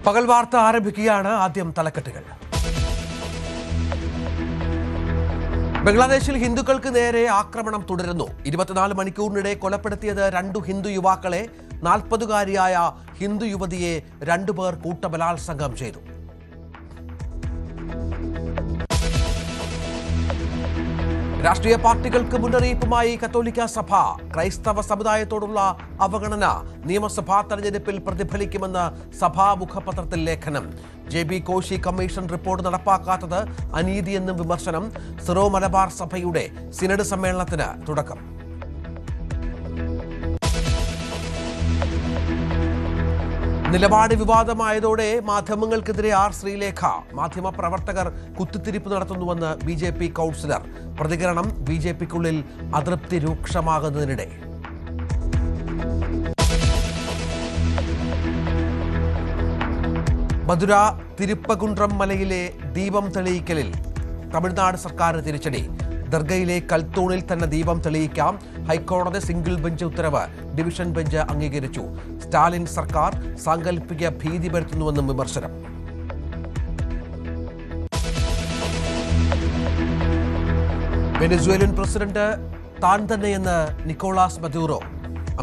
പകൽ വാർത്ത ആരംഭിക്കുകയാണ്. ആദ്യം തലക്കെട്ടുകൾ. ബംഗ്ലാദേശിൽ ഹിന്ദുക്കൾക്ക് നേരെ ആക്രമണം തുടരുന്നു. 24 മണിക്കൂറിനിടെ കൊലപ്പെടുത്തിയത് 2 ഹിന്ദു യുവാക്കളെ. 40-കാരിയായ ഹിന്ദു യുവതിയെ 2 പേർ കൂട്ടബലാത്സംഗം ചെയ്തു. രാഷ്ട്രീയ പാർട്ടികൾക്ക് മുന്നറിയിപ്പുമായി കത്തോലിക്ക സഭ. ക്രൈസ്തവ സമുദായത്തോടുള്ള അവഗണന നിയമസഭാ തെരഞ്ഞെടുപ്പിൽ പ്രതിഫലിക്കുമെന്ന് സഭാ മുഖപത്രത്തിൽ ലേഖനം. JB കോശി കമ്മീഷൻ റിപ്പോർട്ട് നടപ്പാക്കാത്തത് അനീതിയെന്നും വിമർശനം. സിറോ മലബാർ സഭയുടെ സിനഡ് സമ്മേളനത്തിന് തുടക്കം. നിലപാട് വിവാദമായതോടെ മാധ്യമങ്ങൾക്കെതിരെ ശ്രീലേഖ. മാധ്യമപ്രവർത്തകർ കുത്തിത്തിരിപ്പ് നടത്തുന്നുവെന്ന് BJP കൗൺസിലർ. പ്രതികരണം BJPക്കുള്ളിൽ അതൃപ്തി രൂക്ഷമാകുന്നതിനിടെ. മധുര തിരുപ്പകുണ്ട്രം മലയിലെ ദീപം തെളിയിക്കലിൽ തമിഴ്നാട് സർക്കാർ തിരിച്ചടി. ദർഗയിലെ കൽത്തൂണിൽ തന്നെ ദീപം തെളിയിക്കാം. ഹൈക്കോടതി സിംഗിൾ ബെഞ്ച് ഉത്തരവ് ഡിവിഷൻ ബെഞ്ച് അംഗീകരിച്ചു. സ്റ്റാലിൻ സർക്കാർ സാങ്കല്പിക ഭീതി പരത്തുന്നുവെന്നും വിമർശനം. വെനസ്വേലൻ പ്രസിഡന്റ് താൻ തന്നെയെന്ന് നിക്കോളാസ് മദൂറോ.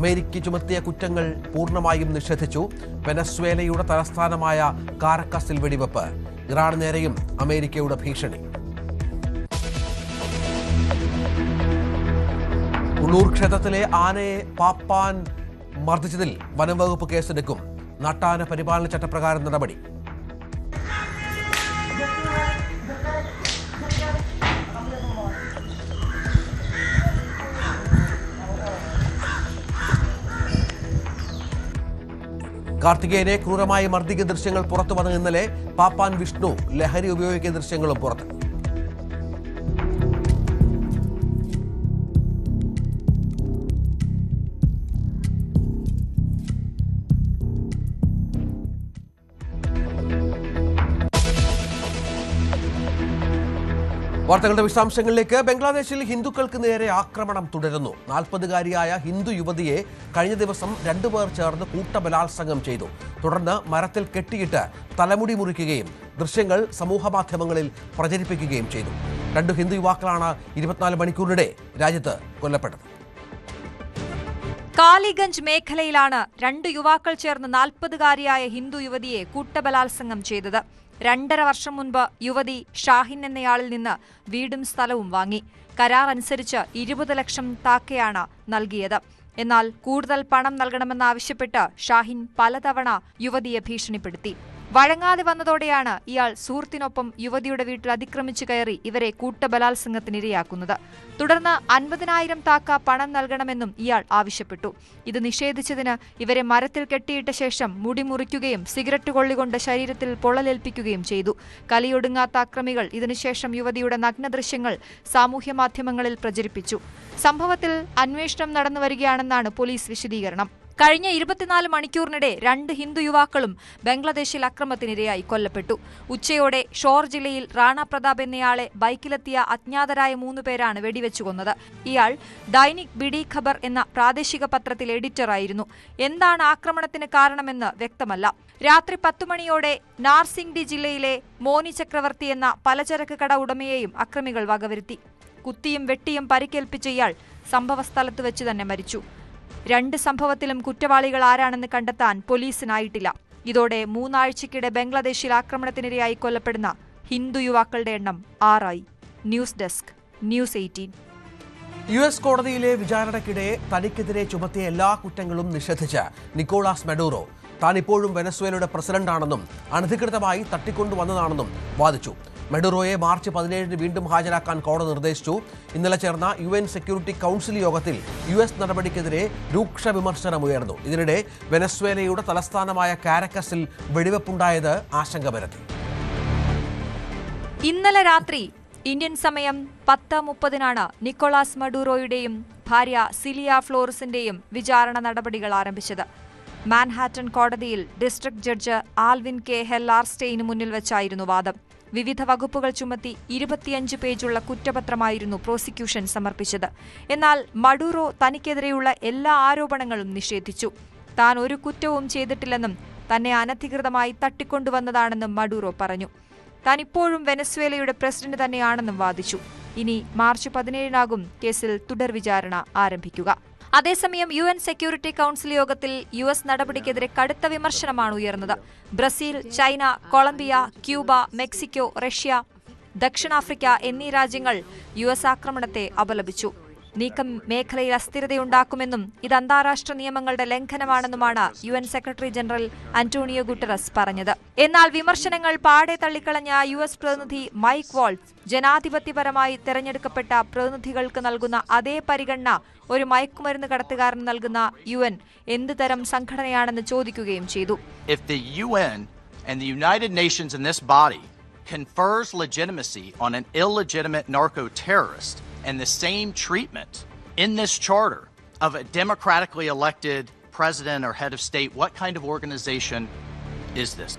അമേരിക്ക ചുമത്തിയ കുറ്റങ്ങൾ പൂർണ്ണമായും നിഷേധിച്ചു. വെനസ്വേലയുടെ തലസ്ഥാനമായ കാരക്കസിൽ വെടിവെപ്പ്. ഇറാന് നേരെയും അമേരിക്കയുടെ ഭീഷണി. ഉള്ളൂർ ക്ഷേത്രത്തിലെ ആനയെ പാപ്പാൻ മർദ്ദിച്ചതിൽ വനംവകുപ്പ് കേസെടുക്കും. നാട്ടാന പരിപാലന ചട്ടപ്രകാരം നടപടി. കാർത്തികേയനെ ക്രൂരമായി മർദ്ദിക്കുന്ന ദൃശ്യങ്ങൾ പുറത്തു വന്ന ഇന്നലെ പാപ്പാൻ വിഷ്ണു ലഹരി ഉപയോഗിക്കുന്ന ദൃശ്യങ്ങളും പുറത്ത്. വാർത്തകളുടെ വിശദാംശങ്ങളിലേക്ക്. ബംഗ്ലാദേശിൽ ഹിന്ദുക്കൾക്ക് നേരെ ആക്രമണം തുടരുന്നു. 40-കാരിയായ ഹിന്ദു യുവതിയെ കഴിഞ്ഞ ദിവസം 2 പേർ ചേർന്ന് കൂട്ടബലാത്സംഗം ചെയ്തു. തുടർന്ന് മരത്തിൽ കെട്ടിയിട്ട് തലമുടി മുറിക്കുകയും ദൃശ്യങ്ങൾ സമൂഹമാധ്യമങ്ങളിൽ പ്രചരിപ്പിക്കുകയും ചെയ്തു. 2 ഹിന്ദു യുവാക്കളാണ് 24 മണിക്കൂറിനിടെ രാജ്യത്ത് കൊല്ലപ്പെട്ടത്. കാലിഗഞ്ച് മേഖലയിലാണ് 2 യുവാക്കൾ ചേർന്ന് 40-കാരിയായ ഹിന്ദു യുവതിയെ കൂട്ടബലാത്സംഗം ചെയ്തത്. 2.5 വർഷം മുൻപ് യുവതി ഷാഹിൻ എന്നയാളിൽ നിന്ന് വീടും സ്ഥലവും വാങ്ങി. കരാർ അനുസരിച്ച് 20 ലക്ഷം താക്കയാണ് നൽകിയത്. എന്നാൽ കൂടുതൽ പണം നൽകണമെന്നാവശ്യപ്പെട്ട് ഷാഹിൻ പലതവണ യുവതിയെ ഭീഷണിപ്പെടുത്തി. വഴങ്ങാതെ വന്നതോടെയാണ് ഇയാൾ സുഹൃത്തിനൊപ്പം യുവതിയുടെ വീട്ടിൽ അതിക്രമിച്ചു കയറി ഇവരെ കൂട്ടബലാത്സംഗത്തിനിരയാക്കുന്നത്. തുടർന്ന് 50,000 താക്ക പണം നൽകണമെന്നും ഇയാൾ ആവശ്യപ്പെട്ടു. ഇത് നിഷേധിച്ചതിന് ഇവരെ മരത്തിൽ കെട്ടിയിട്ട ശേഷം മുടി മുറിക്കുകയും സിഗരറ്റ് കൊള്ളികൊണ്ട് ശരീരത്തിൽ പൊള്ളലേൽപ്പിക്കുകയും ചെയ്തു. കലിയൊടുങ്ങാത്ത അക്രമികൾ ഇതിനുശേഷം യുവതിയുടെ നഗ്നദൃശ്യങ്ങൾ സാമൂഹ്യമാധ്യമങ്ങളിൽ പ്രചരിപ്പിച്ചു. സംഭവത്തിൽ അന്വേഷണം നടന്നുവരികയാണെന്നാണ് പോലീസ് വിശദീകരണം. കഴിഞ്ഞ 24 മണിക്കൂറിനിടെ 2 ഹിന്ദു യുവാക്കളും ബംഗ്ലാദേശിൽ അക്രമത്തിനിരയായി കൊല്ലപ്പെട്ടു. ഉച്ചയോടെ ഷോർ ജില്ലയിൽ റാണ പ്രതാപ് എന്നയാളെ ബൈക്കിലെത്തിയ അജ്ഞാതരായ 3 പേരാണ് വെടിവെച്ചു കൊന്നത്. ഇയാൾ ദൈനിക് ബിഡി ഖബർ എന്ന പ്രാദേശിക പത്രത്തിൽ എഡിറ്ററായിരുന്നു. എന്താണ് ആക്രമണത്തിന് കാരണമെന്ന് വ്യക്തമല്ല. രാത്രി 10 മണിയോടെ നാർസിംഗ്ഡി ജില്ലയിലെ മോനി ചക്രവർത്തി എന്ന പലചരക്ക് കട ഉടമയെയും അക്രമികൾ വകവരുത്തി. കുത്തിയും വെട്ടിയും പരിക്കേൽപ്പിച്ച ഇയാൾ സംഭവസ്ഥലത്ത് വെച്ച് തന്നെ മരിച്ചു. 2 സംഭവത്തിലും കുറ്റവാളികൾ ആരാണെന്ന് കണ്ടെത്താൻ പോലീസിനായിട്ടില്ല. ഇതോടെ 3 ആഴ്ചയ്ക്കിടെ ബംഗ്ലാദേശിൽ ആക്രമണത്തിനിരയായി കൊല്ലപ്പെടുന്ന ഹിന്ദു യുവാക്കളുടെ എണ്ണം 6 ആയി. News desk, news 18. US കോടതിയിലെ വിചാരണയ്ക്കിടെ തനിക്കെതിരെ ചുമത്തിയ എല്ലാ കുറ്റങ്ങളും നിഷേധിച്ച് നിക്കോളാസ് മഡൂറോ. താൻ ഇപ്പോഴും വെനസ്വേലയുടെ പ്രസിഡന്റാണെന്നും അനധികൃതമായി തട്ടിക്കൊണ്ടുവന്നതാണെന്നും വാദിച്ചു. മഡൂറോയെ മാർച്ച് 17 വീണ്ടും ഹാജരാക്കാൻ കോടതി നിർദ്ദേശിച്ചു. ഇന്നലെ ചേർന്ന UN സെക്യൂരിറ്റി കൗൺസിൽ യോഗത്തിൽ US നടപടിക്കെതിരെ രൂക്ഷ വിമർശനമുയർന്നു. ഇതിനിടെ വെനസ്വേലയുടെ തലസ്ഥാനമായ കാരക്കസിൽ വെടിവെപ്പുണ്ടായത് ആശങ്ക പരത്തി. ഇന്നലെ രാത്രി ഇന്ത്യൻ സമയം 10:30 നിക്കോളാസ് മഡൂറോയുടെയും ഭാര്യ സിലിയ ഫ്ലോറസിന്റെയും വിചാരണ നടപടികൾ ആരംഭിച്ചത്. മാൻഹാറ്റൻ കോടതിയിൽ ഡിസ്ട്രിക്ട് ജഡ്ജ് ആൽവിൻ കെ ഹെല്ലാർസ്റ്റെയിന് മുന്നിൽ വെച്ചായിരുന്നു വാദം. വിവിധ വകുപ്പുകൾ ചുമത്തി 25 പേജുള്ള കുറ്റപത്രമായിരുന്നു പ്രോസിക്യൂഷൻ സമർപ്പിച്ചത്. എന്നാൽ മഡൂറോ തനിക്കെതിരെയുള്ള എല്ലാ ആരോപണങ്ങളും നിഷേധിച്ചു. താൻ ഒരു കുറ്റവും ചെയ്തിട്ടില്ലെന്നും തന്നെ അനധികൃതമായി തട്ടിക്കൊണ്ടുവന്നതാണെന്നും മഡൂറോ പറഞ്ഞു. താൻ ഇപ്പോഴും വെനസ്വേലയുടെ പ്രസിഡന്റ് തന്നെയാണെന്നും വാദിച്ചു. ഇനി മാർച്ച് 17-നാകും കേസിൽ തുടർ വിചാരണ ആരംഭിക്കുക. അതേസമയം UN സെക്യൂരിറ്റി കൌൺസിൽ യോഗത്തിൽ US നടപടിക്കെതിരെ കടുത്ത വിമർശനമാണ് ഉയർന്നത്. Brazil, China, Colombia, Cuba, Mexico, Russia, ദക്ഷിണാഫ്രിക്ക എന്നീ രാജ്യങ്ങൾ US ആക്രമണത്തെ അപലപിച്ചു. നീക്കം മേഖലയിൽ അസ്ഥിരതയുണ്ടാക്കുമെന്നും ഇത് അന്താരാഷ്ട്ര നിയമങ്ങളുടെ ലംഘനമാണെന്നുമാണ് UN secretary general Antonio Guterres പറഞ്ഞത്. എന്നാൽ വിമർശനങ്ങൾ പാടെ തള്ളിക്കളഞ്ഞ US പ്രതിനിധി മൈക്ക് വാൾട്സ് ജനാധിപത്യപരമായി തെരഞ്ഞെടുക്കപ്പെട്ട പ്രതിനിധികൾക്ക് നൽകുന്ന അതേ പരിഗണന ഒരു മയക്കുമരുന്ന് കടത്തുകാരന് നൽകുന്ന UN എന്ത് തരം സംഘടനയാണെന്ന് ചോദിക്കുകയും ചെയ്തു. If the UN and the United Nations in this body confers legitimacy on an illegitimate narco-terrorist and the same treatment in this charter of a democratically elected president or head of state, what kind of organization is this?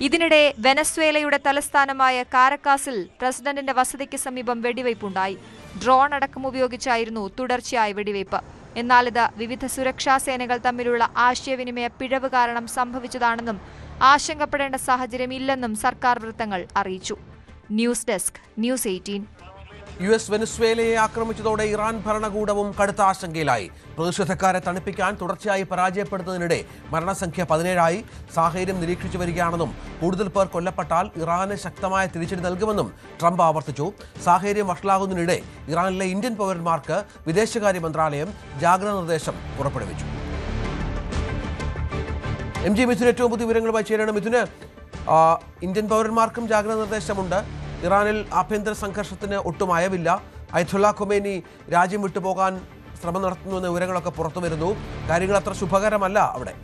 ഇതിനിടെ വെനസ്വേലയുടെ തലസ്ഥാനമായ കാരക്കാസിൽ പ്രസിഡന്റിന്റെ വസതിക്ക് സമീപം വെടിവയ്പുണ്ടായി. Drone അടക്കം ഉപയോഗിച്ചായിരുന്നു തുടർച്ചയായ വെടിവയ്പ്. എന്നാൽ ഇത് വിവിധ സുരക്ഷാ സേനകൾ തമ്മിലുള്ള ആശയവിനിമയ പിഴവ് കാരണം സംഭവിച്ചതാണെന്നും ആശങ്കപ്പെടേണ്ട സാഹചര്യമില്ലെന്നും സർക്കാർ വൃത്തങ്ങൾ അറിയിച്ചു. News desk, news 18. US വെനസ്വേലയെ ആക്രമിച്ചതോടെ ഇറാൻ ഭരണകൂടവും കടുത്ത ആശങ്കയിലായി. പ്രതിഷേധക്കാരെ തണുപ്പിക്കാൻ തുടർച്ചയായി പരാജയപ്പെടുന്നതിനിടെ മരണസംഖ്യ 17ആയി. സാഹചര്യം നിരീക്ഷിച്ചു വരികയാണെന്നും കൂടുതൽ പേർ കൊല്ലപ്പെട്ടാൽ ഇറാന് ശക്തമായ തിരിച്ചടി നൽകുമെന്നും ട്രംപ് ആവർത്തിച്ചു. സാഹചര്യം വഷളാകുന്നതിനിടെ ഇറാനിലെ ഇന്ത്യൻ പൗരന്മാർക്ക് വിദേശകാര്യ മന്ത്രാലയം ജാഗ്രതാ നിർദ്ദേശം പുറപ്പെടുവിച്ചു. MG മിഥുൻ ഏറ്റവും പുതിയ വിവരങ്ങളുമായി ചേരണം. മിഥുന്, ഇന്ത്യൻ പൗരന്മാർക്കും ജാഗ്രതാ നിർദ്ദേശമുണ്ട്. ഇറാനിൽ ആഭ്യന്തര സംഘർഷത്തിന് ഒട്ടും അയവില്ല. അയത്തുള്ള ഖൊമേനി രാജ്യം വിട്ടുപോകാൻ ശ്രമം നടത്തുന്നുവെന്ന വിവരങ്ങളൊക്കെ പുറത്തു വരുന്നു. കാര്യങ്ങൾ അത്ര ശുഭകരമല്ല അവിടെ.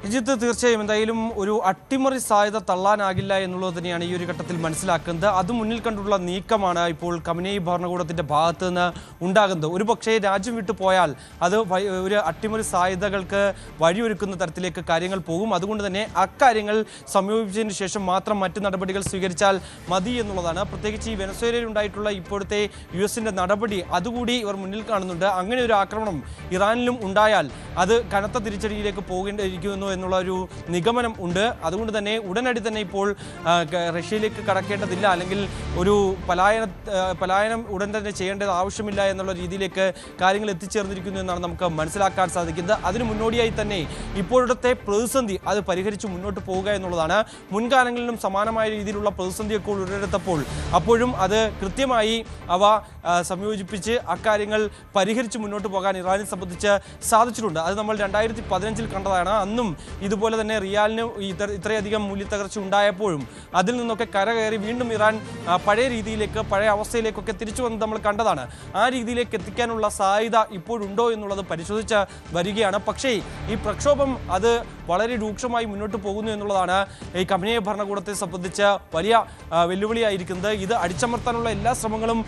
ഇജിത്ത്, തീർച്ചയായും എന്തായാലും ഒരു അട്ടിമറി സാധ്യത തള്ളാനാകില്ല എന്നുള്ളത് തന്നെയാണ് ഈ ഒരു ഘട്ടത്തിൽ മനസ്സിലാക്കുന്നത്. അത് മുന്നിൽ കണ്ടുള്ള നീക്കമാണ് ഇപ്പോൾ ഖമനേയി ഭരണകൂടത്തിന്റെ ഭാഗത്ത് നിന്ന് ഉണ്ടാകുന്നത്. ഒരു പക്ഷേ രാജ്യം വിട്ടു പോയാൽ അത് ഒരു അട്ടിമറി സാധ്യതകൾക്ക് വഴിയൊരുക്കുന്ന തരത്തിലേക്ക് കാര്യങ്ങൾ പോകും. അതുകൊണ്ട് തന്നെ അക്കാര്യങ്ങൾ സംയോജിച്ചതിന് ശേഷം മാത്രം മറ്റ് നടപടികൾ സ്വീകരിച്ചാൽ മതി എന്നുള്ളതാണ്. പ്രത്യേകിച്ച് ഈ വെനസ്വേലയിൽ ഉണ്ടായിട്ടുള്ള ഇപ്പോഴത്തെ US-ന്റെ നടപടി അതുകൂടി ഇവർ മുന്നിൽ കാണുന്നുണ്ട്. അങ്ങനെ ഒരു ആക്രമണം ഇറാനിലും ഉണ്ടായാൽ അത് കനത്ത തിരിച്ചടിയിലേക്ക് പോകേണ്ടിയിരിക്കുന്നു എന്നുള്ള ഒരു നിഗമനം ഉണ്ട്. അതുകൊണ്ട് തന്നെ ഉടനടി തന്നെ ഇപ്പോൾ റഷ്യയിലേക്ക് കടക്കേണ്ടതില്ല, അല്ലെങ്കിൽ ഒരു പലായനം ഉടൻ തന്നെ ചെയ്യേണ്ടത് ആവശ്യമില്ല എന്നുള്ള രീതിയിലേക്ക് കാര്യങ്ങൾ എത്തിച്ചേർന്നിരിക്കുന്നു എന്നാണ് നമുക്ക് മനസ്സിലാക്കാൻ സാധിക്കുന്നത്. അതിന് മുന്നോടിയായി തന്നെ ഇപ്പോഴത്തെ പ്രതിസന്ധി അത് പരിഹരിച്ച് മുന്നോട്ട് പോവുക എന്നുള്ളതാണ്. മുൻകാലങ്ങളിലും സമാനമായ രീതിയിലുള്ള പ്രതിസന്ധിയൊക്കെ ഉടലെടുത്തപ്പോൾ അപ്പോഴും അത് കൃത്യമായി അവ സംയോജിപ്പിച്ച് അക്കാര്യങ്ങൾ പരിഹരിച്ച് മുന്നോട്ട് പോകാൻ ഇറാനെ സംബന്ധിച്ച് സാധിച്ചിട്ടുണ്ട്. അത് നമ്മൾ 2015 കണ്ടതാണ്. അന്നും ഇതുപോലെ തന്നെ റിയാലിന് ഇത്രയധികം മൂല്യത്തകർച്ച ഉണ്ടായപ്പോഴും അതിൽ നിന്നൊക്കെ കരകയറി വീണ്ടും ഇറാൻ പഴയ രീതിയിലേക്ക്, പഴയ അവസ്ഥയിലേക്കൊക്കെ തിരിച്ചു വന്ന് നമ്മൾ കണ്ടതാണ്. ആ രീതിയിലേക്ക് എത്തിക്കാനുള്ള സാധ്യത ഇപ്പോഴുണ്ടോ എന്നുള്ളത് പരിശോധിച്ച് വരികയാണ്. പക്ഷേ ഈ പ്രക്ഷോഭം അത് വളരെ രൂക്ഷമായി മുന്നോട്ട് പോകുന്നു എന്നുള്ളതാണ് ഈ ഖമനേയി ഭരണകൂടത്തെ സംബന്ധിച്ച് വലിയ വെല്ലുവിളിയായിരിക്കുന്നത്. ഇത് അടിച്ചമർത്താനുള്ള എല്ലാ ശ്രമങ്ങളും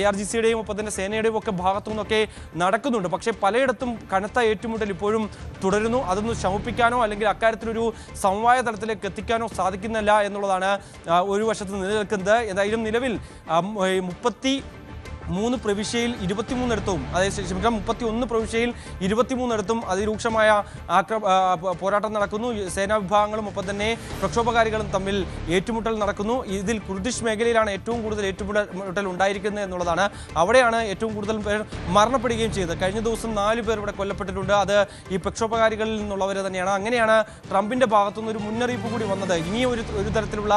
IRGC-യുടെയും ഒപ്പം തന്നെ സേനയുടെയും ഒക്കെ ഭാഗത്തു നിന്നൊക്കെ നടക്കുന്നുണ്ട്. പക്ഷേ പലയിടത്തും കനത്ത ഏറ്റുമുട്ടൽ ഇപ്പോഴും തുടരുന്നു. അതൊന്ന് ശമിപ്പിക്കാനോ അല്ലെങ്കിൽ അക്കാര്യത്തിലൊരു സമവായ തലത്തിലേക്ക് എത്തിക്കാനോ സാധിക്കുന്നില്ല എന്നുള്ളതാണ് ഒരു വശത്ത് നിലനിൽക്കുന്നത്. എന്തായാലും നിലവിൽ 33 പ്രവിശ്യയിൽ 23 അതായത് 31 പ്രവിശ്യയിൽ 23 അതിരൂക്ഷമായ പോരാട്ടം നടക്കുന്നു. സേനാ വിഭാഗങ്ങളും ഒപ്പം തന്നെ പ്രക്ഷോഭകാരികളും തമ്മിൽ ഏറ്റുമുട്ടൽ നടക്കുന്നു. ഇതിൽ കുർദിഷ് മേഖലയിലാണ് ഏറ്റവും കൂടുതൽ ഏറ്റുമുട്ടൽ ഉണ്ടായിരിക്കുന്നത് എന്നുള്ളതാണ്. അവിടെയാണ് ഏറ്റവും കൂടുതൽ പേർ മരണപ്പെടുകയും ചെയ്തത്. കഴിഞ്ഞ ദിവസം 4 പേർ ഇവിടെ കൊല്ലപ്പെട്ടിട്ടുണ്ട്. അത് ഈ പ്രക്ഷോഭകാരികളിൽ നിന്നുള്ളവർ തന്നെയാണ്. അങ്ങനെയാണ് ട്രംപിന്റെ ഭാഗത്തുനിന്ന് ഒരു മുന്നറിയിപ്പ് കൂടി വന്നത്. ഇനി ഒരു തരത്തിലുള്ള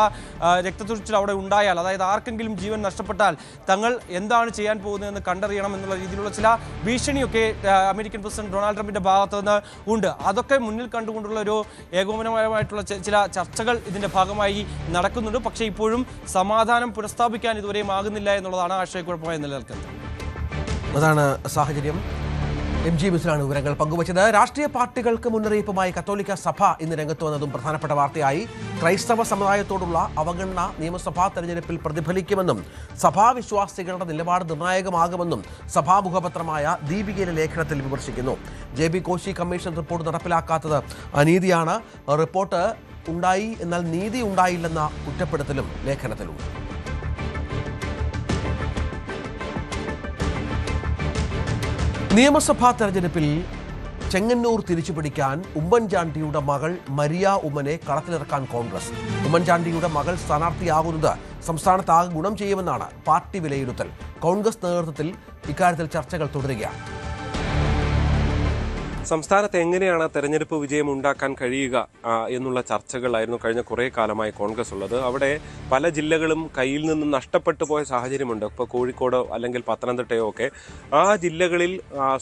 രക്തച്ചൊരിച്ചിൽ അവിടെ ഉണ്ടായാൽ, അതായത് ആർക്കെങ്കിലും ജീവൻ നഷ്ടപ്പെട്ടാൽ തങ്ങൾ എന്താണ് ചെയ്യാൻ പോകുന്നതെന്ന് കണ്ടറിയണം എന്നുള്ള രീതിയിലുള്ള ചില ഭീഷണിയൊക്കെ അമേരിക്കൻ പ്രസിഡന്റ് ഡൊണാൾഡ് ട്രംപിന്റെ ഭാഗത്തു നിന്ന് ഉണ്ട്. അതൊക്കെ മുന്നിൽ കണ്ടുകൊണ്ടുള്ള ഒരു ഏകോപനപരമായിട്ടുള്ള ചില ചർച്ചകൾ ഇതിന്റെ ഭാഗമായി നടക്കുന്നുണ്ട്. പക്ഷേ ഇപ്പോഴും സമാധാനം പുനഃസ്ഥാപിക്കാൻ ഇതുവരെയും ആകുന്നില്ല എന്നുള്ളതാണ് ആശയക്കുഴപ്പമായി നിലനിൽക്കുന്നത്. അതാണ് സാഹചര്യം. MG മിഥുനാണ് വിവരങ്ങൾ പങ്കുവച്ചത്. രാഷ്ട്രീയ പാർട്ടികൾക്ക് മുന്നറിയിപ്പുമായി കത്തോലിക്ക സഭ ഇന്ന് രംഗത്ത് വന്നതും പ്രധാനപ്പെട്ട വാർത്തയായി. ക്രൈസ്തവ സമുദായത്തോടുള്ള അവഗണന നിയമസഭാ തെരഞ്ഞെടുപ്പിൽ പ്രതിഫലിക്കുമെന്നും സഭാവിശ്വാസികളുടെ നിലപാട് നിർണായകമാകുമെന്നും സഭാമുഖപത്രമായ ദീപികയിലെ ലേഖനത്തിൽ വിമർശിക്കുന്നു. JB കോശി കമ്മീഷൻ റിപ്പോർട്ട് നടപ്പിലാക്കാത്തത് അനീതിയാണ്. റിപ്പോർട്ട് ഉണ്ടായി, എന്നാൽ നീതി ഉണ്ടായില്ലെന്ന കുറ്റപ്പെടുത്തലും ലേഖനത്തിലുണ്ട്. നിയമസഭാ തെരഞ്ഞെടുപ്പിൽ ചെങ്ങന്നൂർ തിരിച്ചുപിടിക്കാൻ ഉമ്മൻചാണ്ടിയുടെ മകൾ മരിയ ഉമ്മനെ കളത്തിലിറക്കാൻ കോൺഗ്രസ്. ഉമ്മൻചാണ്ടിയുടെ മകൾ സ്ഥാനാർത്ഥിയാകുന്നത് സംസ്ഥാനത്താകെ ഗുണം ചെയ്യുമെന്നാണ് പാർട്ടി വിലയിരുത്തൽ. കോൺഗ്രസ് നേതൃത്വത്തിൽ ഇക്കാര്യത്തിൽ ചർച്ചകൾ തുടരുകയാണ്. സംസ്ഥാനത്ത് എങ്ങനെയാണ് തെരഞ്ഞെടുപ്പ് വിജയം ഉണ്ടാക്കാൻ കഴിയുക എന്നുള്ള ചർച്ചകളായിരുന്നു കഴിഞ്ഞ കുറേ കാലമായി കോൺഗ്രസ് ഉള്ളത്. അവിടെ പല ജില്ലകളും കയ്യിൽ നിന്ന് നഷ്ടപ്പെട്ടു പോയ സാഹചര്യമുണ്ട്. ഇപ്പോൾ കോഴിക്കോടോ അല്ലെങ്കിൽ പത്തനംതിട്ടയോ ഒക്കെ ആ ജില്ലകളിൽ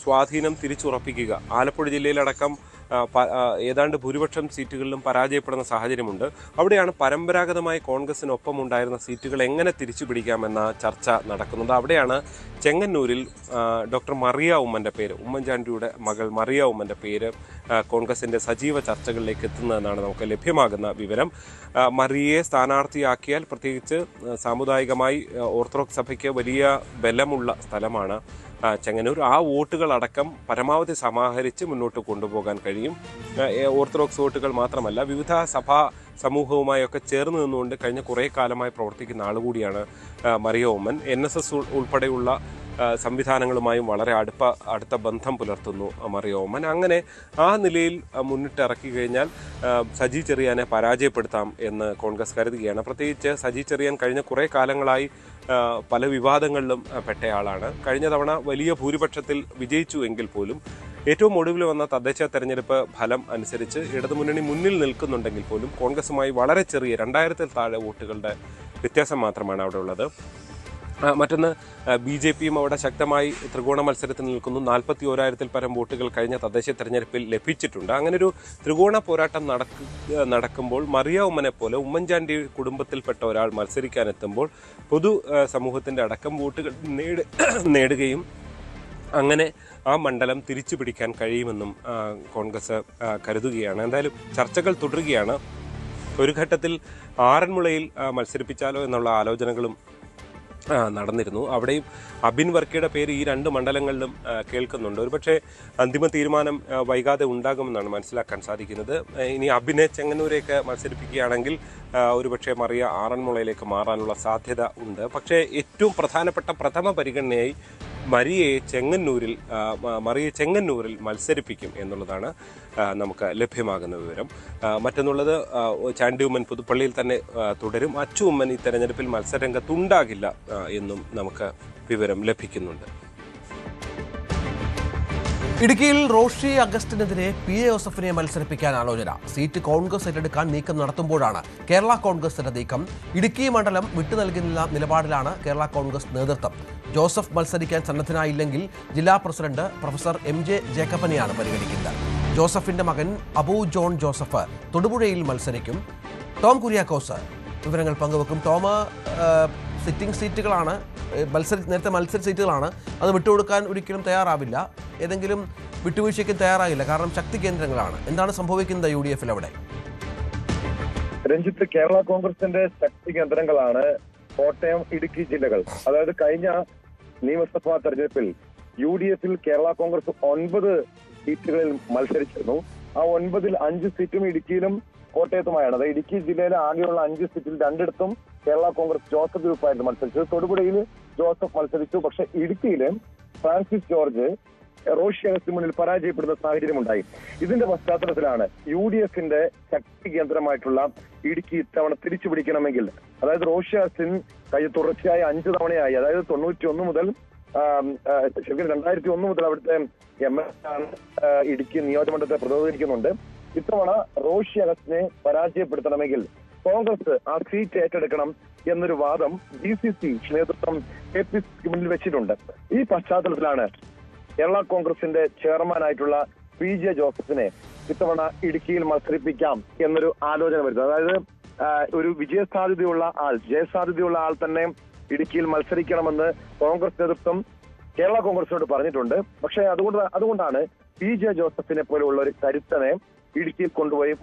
സ്വാധീനം തിരിച്ചുറപ്പിക്കുക. ആലപ്പുഴ ജില്ലയിലടക്കം ഏതാണ്ട് ഭൂരിപക്ഷം സീറ്റുകളിലും പരാജയപ്പെടുന്ന സാഹചര്യമുണ്ട്. അവിടെയാണ് പരമ്പരാഗതമായി കോൺഗ്രസിനൊപ്പം ഉണ്ടായിരുന്ന സീറ്റുകൾ എങ്ങനെ തിരിച്ചു പിടിക്കാമെന്ന ചർച്ച നടക്കുന്നത്. അവിടെയാണ് ചെങ്ങന്നൂരിൽ ഡോക്ടർ മറിയ ഉമ്മൻ്റെ പേര്, ഉമ്മൻചാണ്ടിയുടെ മകൾ മറിയ ഉമ്മൻ്റെ പേര് കോൺഗ്രസിൻ്റെ സജീവ ചർച്ചകളിലേക്ക് എത്തുന്നതെന്നാണ് നമുക്ക് ലഭ്യമാകുന്ന വിവരം. മറിയയെ സ്ഥാനാർത്ഥിയാക്കിയാൽ പ്രത്യേകിച്ച് സാമുദായികമായി ഓർത്തഡോക്സ് സഭയ്ക്ക് വലിയ ബലമുള്ള സ്ഥലമാണ് ചെങ്ങന്നൂർ. ആ വോട്ടുകളടക്കം പരമാവധി സമാഹരിച്ച് മുന്നോട്ട് കൊണ്ടുപോകാൻ കഴിയും. ഓർത്തഡോക്സ് വോട്ടുകൾ മാത്രമല്ല, വിവിധ സഭാ സമൂഹവുമായൊക്കെ ചേർന്ന് നിന്നുകൊണ്ട് കഴിഞ്ഞ കുറേ കാലമായി പ്രവർത്തിക്കുന്ന ആളുകൂടിയാണ് മറിയ ഉമ്മൻ. NSS ഉൾപ്പെടെയുള്ള സംവിധാനങ്ങളുമായും വളരെ അടുത്ത ബന്ധം പുലർത്തുന്നു മറിയ ഉമ്മൻ. അങ്ങനെ ആ നിലയിൽ മുന്നിട്ടിറക്കി കഴിഞ്ഞാൽ സജി ചെറിയാനെ പരാജയപ്പെടുത്താം എന്ന് കോൺഗ്രസ് കരുതുകയാണ്. പ്രത്യേകിച്ച് സജി ചെറിയാൻ കഴിഞ്ഞ കുറേ കാലങ്ങളായി പല വിവാദങ്ങളിലും പെട്ടയാളാണ്. കഴിഞ്ഞ തവണ വലിയ ഭൂരിപക്ഷത്തിൽ വിജയിച്ചു എങ്കിൽ പോലും ഏറ്റവും ഒടുവിൽ വന്ന തദ്ദേശ തെരഞ്ഞെടുപ്പ് ഫലം അനുസരിച്ച് ഇടതുമുന്നണി മുന്നിൽ നിൽക്കുന്നുണ്ടെങ്കിൽ പോലും കോൺഗ്രസുമായി വളരെ ചെറിയ 2000-ൽ താഴെ വോട്ടുകളുടെ വ്യത്യാസം മാത്രമാണ് അവിടെ ഉള്ളത്. മറ്റൊന്ന് BJPയും അവിടെ ശക്തമായി ത്രികോണ മത്സരത്തിൽ നിൽക്കുന്നു. 41,000-ൽ പരം വോട്ടുകൾ കഴിഞ്ഞ തദ്ദേശ തെരഞ്ഞെടുപ്പിൽ ലഭിച്ചിട്ടുണ്ട്. അങ്ങനൊരു ത്രികോണ പോരാട്ടം നടക്കുമ്പോൾ മറിയ ഉമ്മനെ പോലെ ഉമ്മൻചാണ്ടി കുടുംബത്തിൽപ്പെട്ട ഒരാൾ മത്സരിക്കാനെത്തുമ്പോൾ പൊതു സമൂഹത്തിൻ്റെ അടക്കം വോട്ടുകൾ നേടുകയും അങ്ങനെ ആ മണ്ഡലം തിരിച്ചു പിടിക്കാൻ കഴിയുമെന്നും കോൺഗ്രസ് കരുതുകയാണ്. എന്തായാലും ചർച്ചകൾ തുടരുകയാണ്. ഒരു ഘട്ടത്തിൽ ആറന്മുളയിൽ മത്സരിപ്പിച്ചാലോ എന്നുള്ള ആലോചനകളും നടന്നിരുന്നു. അവിടെയും അബിൻ വർക്കിയുടെ പേര് ഈ 2 മണ്ഡലങ്ങളിലും കേൾക്കുന്നുണ്ട്. ഒരുപക്ഷെ അന്തിമ തീരുമാനം വൈകാതെ ഉണ്ടാകുമെന്നാണ് മനസ്സിലാക്കാൻ സാധിക്കുന്നത്. ഇനി അബിനെ ചെങ്ങന്നൂരേക്ക് മത്സരിപ്പിക്കുകയാണെങ്കിൽ ഒരുപക്ഷെ മറിയ ആറന്മുളയിലേക്ക് മാറാനുള്ള സാധ്യത ഉണ്ട്. പക്ഷേ ഏറ്റവും പ്രധാനപ്പെട്ട പ്രഥമ പരിഗണനയായി മറിയെ ചെങ്ങന്നൂരിൽ മത്സരിപ്പിക്കും എന്നുള്ളതാണ് നമുക്ക് ലഭ്യമാകുന്ന വിവരം. മറ്റൊന്നുള്ളത് ചാണ്ടി ഉമ്മൻ പുതുപ്പള്ളിയിൽ തന്നെ തുടരും. അച്ചു ഉമ്മൻ ഈ തെരഞ്ഞെടുപ്പിൽ മത്സരരംഗത്തുണ്ടാകില്ല എന്നും നമുക്ക് വിവരം ലഭിക്കുന്നുണ്ട്. ഇടുക്കിയിൽ റോഷി അഗസ്റ്റിനെതിരെ PA ജോസഫിനെ മത്സരിപ്പിക്കാൻ ആലോചന. സീറ്റ് കോൺഗ്രസ് ഏറ്റെടുക്കാൻ നീക്കം നടത്തുമ്പോഴാണ് കേരള കോൺഗ്രസിന്റെ നീക്കം. ഇടുക്കി മണ്ഡലം വിട്ടുനൽകുന്ന നിലപാടിലാണ് കേരള കോൺഗ്രസ് നേതൃത്വം. ജോസഫ് മത്സരിക്കാൻ സന്നദ്ധനായില്ലെങ്കിൽ ജില്ലാ പ്രസിഡന്റ് പ്രൊഫസർ MJ ജേക്കബിനെയാണ് പരിഗണിക്കുന്നത്. ജോസഫിന്റെ മകൻ അബു ജോൺ ജോസഫ് തൊടുപുഴയിൽ മത്സരിക്കും. ടോം കുര്യാക്കോസ് വിവരങ്ങൾ പങ്കുവെക്കും. ടോം, സിറ്റിംഗ് സീറ്റുകളാണ്, നേരത്തെ മത്സര സീറ്റുകളാണ്. അത് വിട്ടുകൊടുക്കാൻ ഒരിക്കലും തയ്യാറാവില്ല. ഏതെങ്കിലും വിട്ടുവീഴ്ചയ്ക്ക് തയ്യാറാകില്ല. കാരണം ശക്തി കേന്ദ്രങ്ങളാണ്. എന്താണ് സംഭവിക്കുന്നത് UDFൽ അവിടെ? രഞ്ജിത്ത്, കേരള കോൺഗ്രസിന്റെ ശക്തി കേന്ദ്രങ്ങളാണ് കോട്ടയം, ഇടുക്കി ജില്ലകൾ. അതായത് കഴിഞ്ഞ നിയമസഭാ തെരഞ്ഞെടുപ്പിൽ UDFൽ കേരള കോൺഗ്രസ് 9 സീറ്റുകളിൽ മത്സരിച്ചിരുന്നു. ആ 9-ൽ 5 സീറ്റും ഇടുക്കിയിലും കോട്ടയത്തുമായാണ്. അതായത് ഇടുക്കി ജില്ലയിലെ ആകെയുള്ള 5 സീറ്റിൽ 2 കേരള കോൺഗ്രസ് ജോസഫ് ഗ്രൂപ്പായിട്ട് മത്സരിച്ചത്. തൊടുപുഴയിൽ ജോസഫ് മത്സരിച്ചു. പക്ഷെ ഇടുക്കിയില് ഫ്രാൻസിസ് ജോർജ് റോഷി അഗസ്റ്റിന് മുന്നിൽ പരാജയപ്പെടുന്ന സാഹചര്യമുണ്ടായി. ഇതിന്റെ പശ്ചാത്തലത്തിലാണ് UDFന്റെ ശക്തി കേന്ദ്രമായിട്ടുള്ള ഇടുക്കി ഇത്തവണ തിരിച്ചു പിടിക്കണമെങ്കിൽ, അതായത് റോഷി അഗസ്റ്റിൻ തുടർച്ചയായ 5 തവണയായി, അതായത് 91 മുതൽ 2001 മുതൽ അവിടുത്തെ MLA ആണ് ഇടുക്കി നിയോജകമണ്ഡലത്തെ പ്രതിനിധീകരിക്കുന്നുണ്ട്. ഇത്തവണ റോഷി അഗസ്റ്റിനെ പരാജയപ്പെടുത്തണമെങ്കിൽ കോൺഗ്രസ് ആ സീറ്റ് ഏറ്റെടുക്കണം എന്നൊരു വാദം DCC നേതൃത്വം KPCക്ക് മുന്നിൽ വെച്ചിട്ടുണ്ട്. ഈ പശ്ചാത്തലത്തിലാണ് കേരള കോൺഗ്രസിന്റെ ചെയർമാനായിട്ടുള്ള PJ ജോസഫിനെ ഇത്തവണ ഇടുക്കിയിൽ മത്സരിപ്പിക്കാം എന്നൊരു ആലോചന വരുന്നത്. അതായത് ഒരു ജയസാധ്യതയുള്ള ആൾ തന്നെ ഇടുക്കിയിൽ മത്സരിക്കണമെന്ന് കോൺഗ്രസ് നേതൃത്വം കേരള കോൺഗ്രസിനോട് പറഞ്ഞിട്ടുണ്ട്. പക്ഷേ അതുകൊണ്ടാണ് PJ ജോസഫിനെ പോലെയുള്ള ഒരു കരുത്തനെ ഇടുക്കിയിൽ കൊണ്ടുപോയി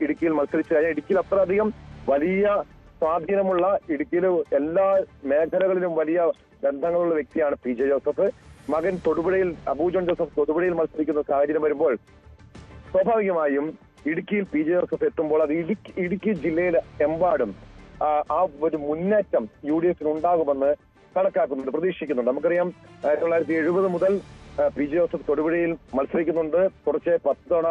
ഇടുക്കിയിൽ മത്സരിച്ചു കഴിഞ്ഞാൽ ഇടുക്കിയിൽ അത്രയധികം വലിയ സ്വാധീനമുള്ള, ഇടുക്കിയിലെ എല്ലാ മേഖലകളിലും വലിയ ബന്ധങ്ങളുള്ള വ്യക്തിയാണ് PJ ജോസഫ്. മകൻ തൊടുപുഴയിൽ, അബു ജോൺ ജോസഫ് തൊടുപുഴയിൽ മത്സരിക്കുന്ന സാഹചര്യം വരുമ്പോൾ സ്വാഭാവികമായും ഇടുക്കിയിൽ PJ ജോസഫ് എത്തുമ്പോൾ അത് ഇടുക്കി ജില്ലയിലെ എമ്പാടും ആ ഒരു മുന്നേറ്റം UDFന് ഉണ്ടാകുമെന്ന് കണക്കാക്കുന്നുണ്ട്, പ്രതീക്ഷിക്കുന്നുണ്ട്. നമുക്കറിയാം 1970 മുതൽ പി ജെ ജോസഫ് തൊടുപുഴയിൽ മത്സരിക്കുന്നുണ്ട്. തുടർച്ചയായി 10 തവണ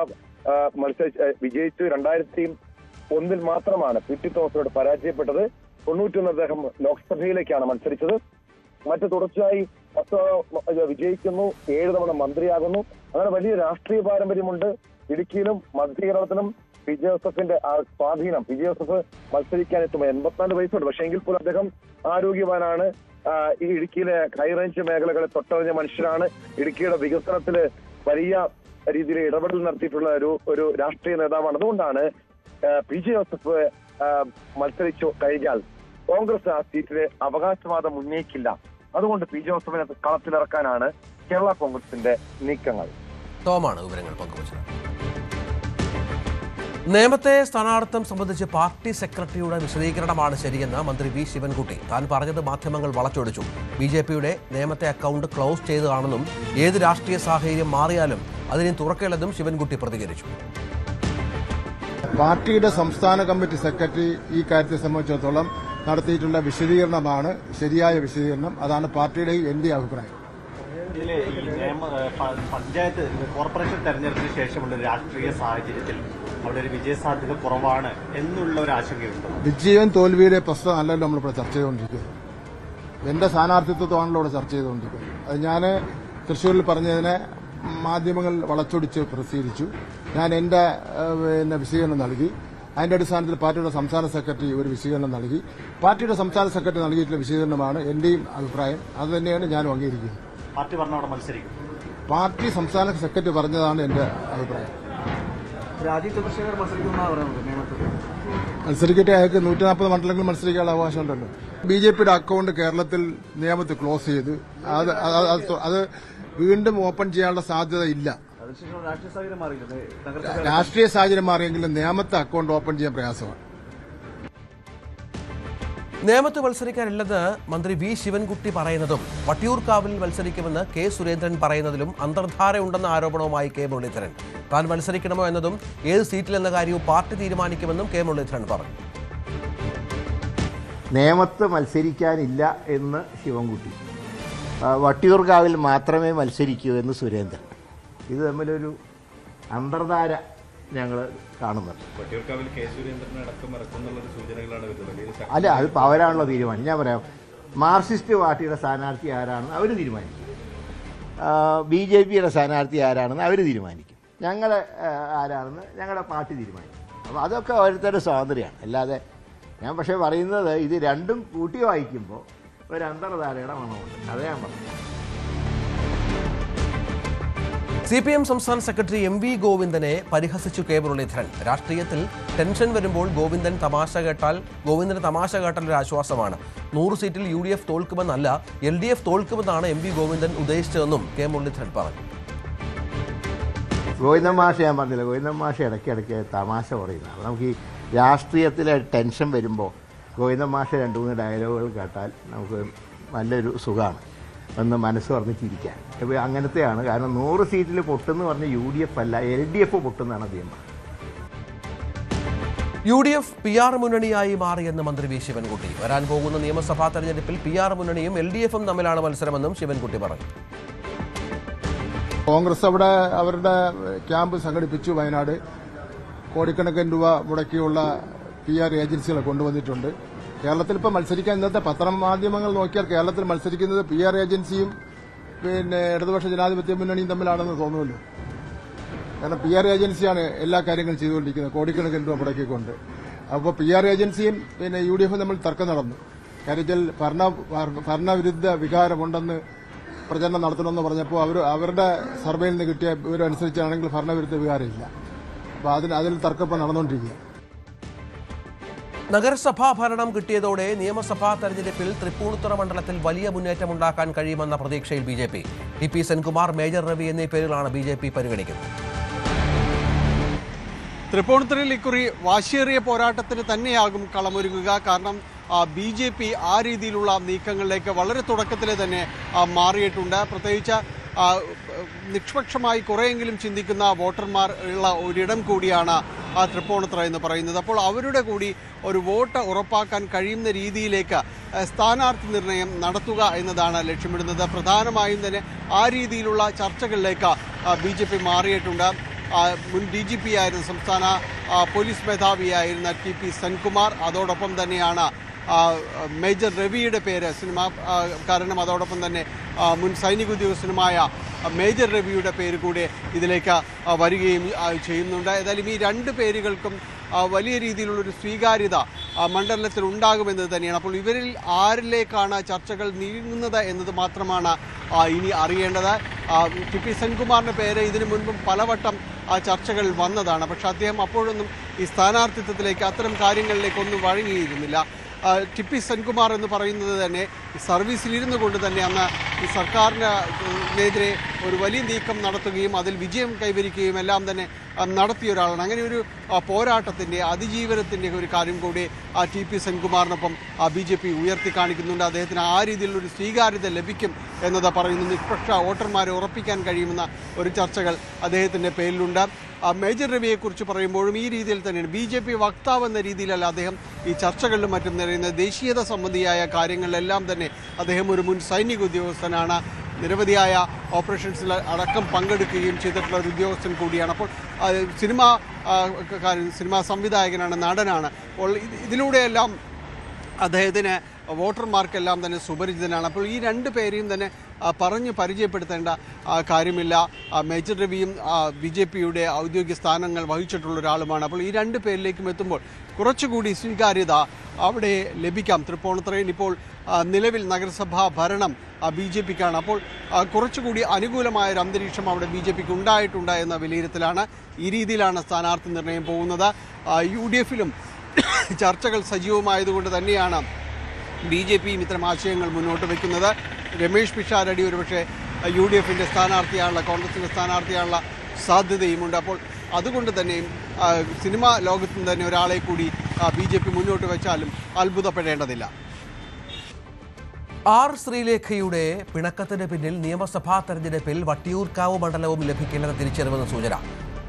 വിജയിച്ചു. 2001 മാത്രമാണ് പി ടി തോമസിനോട് പരാജയപ്പെട്ടത്. 91 അദ്ദേഹം ലോക്സഭയിലേക്കാണ് മത്സരിച്ചത്. മറ്റ് തുടർച്ചയായി 10 തവണ വിജയിക്കുന്നു, 7 തവണ മന്ത്രിയാകുന്നു. അങ്ങനെ വലിയ രാഷ്ട്രീയ പാരമ്പര്യമുണ്ട്. ഇടുക്കിയിലും മധ്യ കേരളത്തിലും പി ജെ ജോസഫിന്റെ സ്വാധീനം. പി ജെ ജോസഫ് മത്സരിക്കാൻ എത്തുമ്പോൾ 84 വയസ്സുണ്ട്. പക്ഷേ എങ്കിൽ പോലും അദ്ദേഹം ആരോഗ്യവാനാണ്. ഈ ഇടുക്കിയിലെ ഹൈറേഞ്ച് മേഖലകളെ തൊട്ടറിഞ്ഞ മനുഷ്യനാണ്. ഇടുക്കിയുടെ വികസനത്തിൽ വലിയ രീതിയിൽ ഇടപെടൽ നടത്തിയിട്ടുള്ള ഒരു രാഷ്ട്രീയ നേതാവാണ്. അതുകൊണ്ടാണ് പി ജെ ജോസഫ് മത്സരിച്ചു കഴിഞ്ഞാൽ കോൺഗ്രസ് ആ സീറ്റിലെ അവകാശവാദം ഉന്നയിക്കില്ല. അതുകൊണ്ട് പി ജെ ജോസഫിനെ കളത്തിലിറക്കാനാണ് കേരള കോൺഗ്രസിന്റെ നീക്കങ്ങൾ. ടോമാണ് വിവരങ്ങൾ പങ്കുവച്ചത്. നേമത്തെ സ്ഥാനാർത്ഥം സംബന്ധിച്ച് പാർട്ടി സെക്രട്ടറിയുടെ വിശദീകരണമാണ് ശരിയെന്ന് മന്ത്രി വി ശിവൻകുട്ടി. താൻ പറഞ്ഞത് മാധ്യമങ്ങൾ വളച്ചൊടിച്ചു. ബിജെപിയുടെ നേമത്തെ അക്കൗണ്ട് ക്ലോസ് ചെയ്തതാണെന്നും ഏത് രാഷ്ട്രീയ സാഹചര്യം മാറിയാലും അതിനെ തുറക്കില്ലെന്നും ശിവൻകുട്ടി പ്രതികരിച്ചു. പാർട്ടിയുടെ സംസ്ഥാന കമ്മിറ്റി സെക്രട്ടറി ഈ കാര്യത്തെ സംബന്ധിച്ചിടത്തോളം നടത്തിയിട്ടുള്ള വിശദീകരണമാണ് ശരിയായ വിശദീകരണം. അതാണ് പാർട്ടിയുടെയും എന്റെ അഭിപ്രായം. ഇതിലെ ഈ പഞ്ചായത്ത് കോർപ്പറേഷൻ തെരഞ്ഞെടുപ്പിന് ശേഷമുള്ള രാഷ്ട്രീയ സാഹചര്യത്തിൽ അവിടെ ഒരു വിജയസാധ്യത കുറവാണ് എന്നുള്ള ഒരു ആശങ്കയുണ്ട്. വിജയവും തോൽവിയുടെ പ്രശ്നം അല്ലല്ലോ നമ്മളിവിടെ ചർച്ച ചെയ്തുകൊണ്ടിരിക്കുന്നത്. എന്റെ സ്ഥാനാർത്ഥിത്വമാണല്ലോ ഇവിടെ ചർച്ച ചെയ്തുകൊണ്ടിരിക്കുന്നത്. അത് ഞാൻ തൃശ്ശൂരിൽ പറഞ്ഞതിനെ മാധ്യമങ്ങൾ വളച്ചൊടിച്ച് പ്രസിദ്ധീകരിച്ചു. ഞാൻ എന്റെ വിശദീകരണം നൽകി. അതിന്റെ അടിസ്ഥാനത്തിൽ പാർട്ടിയുടെ സംസ്ഥാന സെക്രട്ടറി ഒരു വിശദീകരണം നൽകി. പാർട്ടിയുടെ സംസ്ഥാന സെക്രട്ടറി നൽകിയിട്ടുള്ള വിശദീകരണമാണ് എന്റെയും അഭിപ്രായം. അത് തന്നെയാണ് ഞാനും അംഗീകരിക്കുന്നത്. പാർട്ടി പറഞ്ഞ അവിടെ മത്സരിക്കും. പാർട്ടി സംസ്ഥാന സെക്രട്ടറി പറഞ്ഞതാണ് എന്റെ അഭിപ്രായം. മത്സരിക്കട്ടെ, അയാൾക്ക് 140 മണ്ഡലങ്ങളിൽ മത്സരിക്കാനുള്ള അവകാശമുണ്ടല്ലോ. ബിജെപിയുടെ അക്കൗണ്ട് കേരളത്തിൽ നിയമത്തിൽ ക്ലോസ് ചെയ്ത് അത് വീണ്ടും ഓപ്പൺ ചെയ്യാനുള്ള സാധ്യത ഇല്ല. രാഷ്ട്രീയ സാഹചര്യം മാറിയെങ്കിലും നേമത്തെ അക്കൗണ്ട് ഓപ്പൺ ചെയ്യാൻ പ്രയാസമാണ്. നേമത്ത് മത്സരിക്കാനില്ലെന്ന് മന്ത്രി വി ശിവൻകുട്ടി പറയുന്നതും വട്ടിയൂർക്കാവിൽ മത്സരിക്കുമെന്ന് കെ സുരേന്ദ്രൻ പറയുന്നതിലും അന്തർധാരയുണ്ടെന്ന ആരോപണവുമായി കെ മുരളീധരൻ. താൻ മത്സരിക്കണമോ എന്നതും ഏത് സീറ്റിലെന്ന കാര്യവും പാർട്ടി തീരുമാനിക്കുമെന്നും കെ മുരളീധരൻ പറഞ്ഞു. നേമത്ത് മത്സരിക്കാനില്ല എന്ന് ശിവൻകുട്ടി, വട്ടിയൂർക്കാവിൽ മാത്രമേ മത്സരിക്കൂ എന്ന് സുരേന്ദ്രൻ. ഇത് തമ്മിലൊരു അന്തർധാര ഞങ്ങൾ കാണുന്നുണ്ട്. അല്ല, അതിപ്പോൾ അവരാണല്ലോ തീരുമാനം. ഞാൻ പറയാം, മാർക്സിസ്റ്റ് പാർട്ടിയുടെ സ്ഥാനാർത്ഥി ആരാണെന്ന് അവർ തീരുമാനിക്കും. BJPയുടെ സ്ഥാനാർത്ഥി ആരാണെന്ന് അവർ തീരുമാനിക്കും. ഞങ്ങൾ ആരാണെന്ന് ഞങ്ങളുടെ പാർട്ടി തീരുമാനിക്കും. അപ്പോൾ അതൊക്കെ ഓരോരുത്തരുടെ സ്വാതന്ത്ര്യമാണ്. അല്ലാതെ ഞാൻ പക്ഷേ പറയുന്നത് ഇത് രണ്ടും കൂട്ടി വായിക്കുമ്പോൾ ഒരു അന്തർധാരയുടെ മണമുണ്ട്. അതേ ഞാൻ പറഞ്ഞു. CPM സംസ്ഥാന സെക്രട്ടറി MV ഗോവിന്ദനെ പരിഹസിച്ചു കെ മുരളീധരൻ. രാഷ്ട്രീയത്തിൽ ടെൻഷൻ വരുമ്പോൾ ഗോവിന്ദന് തമാശ കേട്ടാൽ ഒരു ആശ്വാസമാണ്. 100 സീറ്റിൽ UDF തോൽക്കുമെന്നല്ല, LDF തോൽക്കുമെന്നാണ് MV ഗോവിന്ദൻ ഉദ്ദേശിച്ചതെന്നും കെ മുരളീധരൻ പറഞ്ഞു. ഗോവിന്ദൻ മാഷ ഞാൻ പറഞ്ഞില്ല, ഗോവിന്ദൻ മാഷ ഇടയ്ക്കിടയ്ക്ക് തമാശ പറയുന്നതാണ്. നമുക്ക് ഈ രാഷ്ട്രീയത്തിലെ ടെൻഷൻ വരുമ്പോൾ ഗോവിന്ദൻ മാഷ 2-3 ഡയലോഗുകൾ കേട്ടാൽ നമുക്ക് നല്ലൊരു സുഖമാണ്, ഒന്ന് മനസ്സ് പറഞ്ഞിട്ടിരിക്കാൻ. ഇപ്പോൾ അങ്ങനത്തെയാണ്. കാരണം 100 സീറ്റിൽ പൊട്ടെന്ന് പറഞ്ഞ് UDF അല്ല, LDF പൊട്ടുന്നതാണ് അദ്ദേഹം. UDF PR മുന്നണിയായി മാറിയെന്ന് മന്ത്രി വി ശിവൻകുട്ടി. വരാൻ പോകുന്ന നിയമസഭാ തെരഞ്ഞെടുപ്പിൽ PR മുന്നണിയും LDFും തമ്മിലാണ് മത്സരമെന്നും ശിവൻകുട്ടി പറഞ്ഞു. കോൺഗ്രസ് അവിടെ അവരുടെ ക്യാമ്പ് സംഘടിപ്പിച്ചു. വയനാട് കോടിക്കണക്കിന് രൂപ മുടക്കിയുള്ള PR ഏജൻസികളെ കൊണ്ടുവന്നിട്ടുണ്ട്. കേരളത്തിൽ ഇപ്പോൾ മത്സരിക്കാൻ ഇന്നത്തെ പത്രമാധ്യമങ്ങൾ നോക്കിയാൽ കേരളത്തിൽ മത്സരിക്കുന്നത് PR ഏജൻസിയും ഇടതുപക്ഷ ജനാധിപത്യ മുന്നണിയും തമ്മിലാണെന്ന് തോന്നുമല്ലോ. കാരണം PR ഏജൻസിയാണ് എല്ലാ കാര്യങ്ങളും ചെയ്തുകൊണ്ടിരിക്കുന്നത്, കോടിക്കണക്കിന് രൂപ മുടക്കിക്കൊണ്ട്. അപ്പോൾ PR ഏജൻസിയും UDFും തമ്മിൽ തർക്കം നടന്നു. കാര്യത്തിൽ ഭരണവിരുദ്ധ വികാരമുണ്ടെന്ന് പ്രചരണം നടത്തണമെന്ന് പറഞ്ഞപ്പോൾ അവരുടെ സർവേയിൽ നിന്ന് കിട്ടിയ വിവരമനുസരിച്ചാണെങ്കിൽ ഭരണവിരുദ്ധ വികാരമില്ല. അപ്പോൾ അതിൽ തർക്കം ഇപ്പോൾ നടന്നുകൊണ്ടിരിക്കുക. നഗരസഭാ ഭരണം കിട്ടിയതോടെ നിയമസഭാ തെരഞ്ഞെടുപ്പിൽ തൃപ്പൂണിത്തുറ മണ്ഡലത്തിൽ വലിയ മുന്നേറ്റമുണ്ടാക്കാൻ കഴിയുമെന്ന പ്രതീക്ഷയിൽ BJP. TP Senkumar, major Ravi എന്നീ പേരുകളാണ് BJP പരിഗണിക്കുന്നത്. തൃപ്പൂണിത്തുറയിൽ ഇക്കുറി വാശിയേറിയ പോരാട്ടത്തിന് തന്നെയാകും കളമൊരുങ്ങുക. കാരണം BJP ആ രീതിയിലുള്ള നീക്കങ്ങളിലേക്ക് വളരെ തുടക്കത്തിലെ തന്നെ മാറിയിട്ടുണ്ട്. പ്രത്യേകിച്ച് നിഷ്പക്ഷമായി കുറേയെങ്കിലും ചിന്തിക്കുന്ന വോട്ടർമാർ ഉള്ള ഒരിടം കൂടിയാണ് തൃപ്പൂണിത്തുറ എന്ന് പറയുന്നത്. അപ്പോൾ അവരുടെ കൂടി ഒരു വോട്ട് ഉറപ്പാക്കാൻ കഴിയുന്ന രീതിയിലേക്ക് സ്ഥാനാർത്ഥി നിർണയം നടത്തുക എന്നതാണ് ലക്ഷ്യമിടുന്നത്. പ്രധാനമായും തന്നെ ആ രീതിയിലുള്ള ചർച്ചകളിലേക്ക് BJP മാറിയിട്ടുണ്ട്. മുൻ DGP ആയിരുന്ന സംസ്ഥാന പോലീസ് മേധാവിയായിരുന്ന TP സെൻകുമാർ, അതോടൊപ്പം തന്നെയാണ് മേജർ രവിയുടെ പേര് കാരണം അതോടൊപ്പം തന്നെ മുൻ സൈനിക ഉദ്യോഗസ്ഥനുമായ മേജർ രവിയുടെ പേര് കൂടി ഇതിലേക്ക് വരികയും ചെയ്യുന്നുണ്ട്. ഏതായാലും ഈ രണ്ട് പേരുകൾക്കും വലിയ രീതിയിലുള്ളൊരു സ്വീകാര്യത മണ്ഡലത്തിൽ ഉണ്ടാകുമെന്നത് തന്നെയാണ്. അപ്പോൾ ഇവരിൽ ആരിലേക്കാണ് ചർച്ചകൾ നീങ്ങുന്നത് എന്നത് മാത്രമാണ് ഇനി അറിയേണ്ടത്. TP സെൻകുമാറിൻ്റെ പേര് ഇതിനു മുൻപും പലവട്ടം ചർച്ചകൾ വന്നതാണ്. പക്ഷേ അദ്ദേഹം അപ്പോഴൊന്നും ഈ സ്ഥാനാർത്ഥിത്വത്തിലേക്ക് അത്തരം കാര്യങ്ങളിലേക്കൊന്നും വഴങ്ങിയിരുന്നില്ല. TP സെൻകുമാർ എന്ന് പറയുന്നത് തന്നെ സർവീസിലിരുന്നു കൊണ്ട് തന്നെ അന്ന് ഈ സർക്കാരിനെതിരെ ഒരു വലിയ നീക്കം നടത്തുകയും അതിൽ വിജയം കൈവരിക്കുകയും എല്ലാം തന്നെ നടത്തിയ ഒരാളാണ്. അങ്ങനെ ഒരു പോരാട്ടത്തിൻ്റെ അതിജീവനത്തിൻ്റെ ഒരു കാര്യം കൂടി TP സെൻകുമാറിനൊപ്പം BJP ഉയർത്തി കാണിക്കുന്നുണ്ട്. അദ്ദേഹത്തിന് ആ രീതിയിലുള്ളൊരു സ്വീകാര്യത ലഭിക്കും എന്നത് പറയുന്നു. നിഷ്പക്ഷ വോട്ടർമാരെ ഉറപ്പിക്കാൻ കഴിയുമെന്ന ഒരു ചർച്ചകൾ അദ്ദേഹത്തിൻ്റെ പേരിലുണ്ട്. മേജർ രവിയെക്കുറിച്ച് പറയുമ്പോഴും ഈ രീതിയിൽ തന്നെയാണ്. BJP വക്താവ് എന്ന രീതിയിലല്ല അദ്ദേഹം ഈ ചർച്ചകളിലും മറ്റും നിറയുന്നത്. ദേശീയത സംബന്ധിയായ കാര്യങ്ങളിലെല്ലാം തന്നെ അദ്ദേഹം ഒരു മുൻ സൈനിക ഉദ്യോഗസ്ഥനാണ്. നിരവധിയായ ഓപ്പറേഷൻസിൽ അടക്കം പങ്കെടുക്കുകയും ചെയ്തിട്ടുള്ള ഒരു ഉദ്യോഗസ്ഥൻ കൂടിയാണ്. അപ്പോൾ സിനിമാ സംവിധായകനാണ്, നടനാണ്. അപ്പോൾ ഇതിലൂടെയെല്ലാം അദ്ദേഹത്തിന് വോട്ടർമാർക്കെല്ലാം തന്നെ സുപരിചിതനാണ്. അപ്പോൾ ഈ രണ്ട് പേരെയും തന്നെ പറഞ്ഞ് പരിചയപ്പെടുത്തേണ്ട കാര്യമില്ല. മേജർ രവിയും BJPയുടെ ഔദ്യോഗിക സ്ഥാനങ്ങൾ വഹിച്ചിട്ടുള്ള ഒരാളുമാണ്. അപ്പോൾ ഈ രണ്ട് പേരിലേക്കും എത്തുമ്പോൾ കുറച്ചുകൂടി സ്വീകാര്യത അവിടെ ലഭിക്കാം. തൃപ്പൂണിത്തുറയിൽ ഇപ്പോൾ നിലവിൽ നഗരസഭാ ഭരണം BJPക്കാണ്. അപ്പോൾ കുറച്ചുകൂടി അനുകൂലമായൊരു അന്തരീക്ഷം അവിടെ BJPക്ക് ഉണ്ടായിട്ടുണ്ട് എന്ന വിലയിരുത്തലാണ്. ഈ രീതിയിലാണ് സ്ഥാനാർത്ഥി നിർണയം പോകുന്നത്. UDFലും ചർച്ചകൾ സജീവമായതുകൊണ്ട് തന്നെയാണ് BJPയും ഇത്തരം ആശയങ്ങൾ മുന്നോട്ട് വയ്ക്കുന്നത്. രമേഷ് പിഷാരടി ഒരുപക്ഷെ UDFിൻ്റെ സ്ഥാനാർത്ഥിയാണുള്ള, കോൺഗ്രസിൻ്റെ സ്ഥാനാർത്ഥിയാണുള്ള സാധ്യതയുമുണ്ട്. അപ്പോൾ അതുകൊണ്ട് തന്നെയും സിനിമാ ലോകത്തു നിന്ന് തന്നെ ഒരാളെ കൂടി BJP മുന്നോട്ട് വെച്ചാലും അത്ഭുതപ്പെടേണ്ടതില്ല. R ശ്രീലേഖയുടെ പിണക്കത്തിന് പിന്നിൽ നിയമസഭാ തെരഞ്ഞെടുപ്പിൽ വട്ടിയൂർക്കാവ് മണ്ഡലവും ലഭിക്കില്ലെന്ന തിരിച്ചറിവെന്ന സൂചന.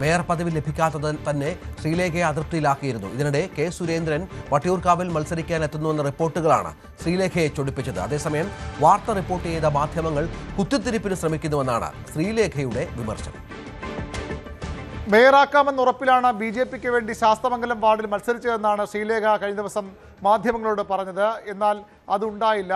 മേയർ പദവി ലഭിക്കാത്തത് തന്നെ ശ്രീലേഖയെ അതൃപ്തിയിലാക്കിയിരുന്നു. ഇതിനിടെ K. സുരേന്ദ്രൻ വട്ടിയൂർക്കാവിൽ മത്സരിക്കാൻ എത്തുന്നുവെന്ന റിപ്പോർട്ടുകളാണ് ശ്രീലേഖയെ ചൊടിപ്പിച്ചത്. അതേസമയം വാർത്ത റിപ്പോർട്ട് ചെയ്ത മാധ്യമങ്ങൾ കുത്തിത്തിരിപ്പിന് ശ്രമിക്കുന്നുവെന്നാണ് ശ്രീലേഖയുടെ വിമർശനം. മേയറാക്കാമെന്ന ഉറപ്പിലാണ് BJPക്ക് വേണ്ടി ശാസ്തമംഗലം വാർഡിൽ മത്സരിച്ചതെന്നാണ് ശ്രീലേഖ കഴിഞ്ഞ ദിവസം മാധ്യമങ്ങളോട് പറഞ്ഞത്. എന്നാൽ അതുണ്ടായില്ല.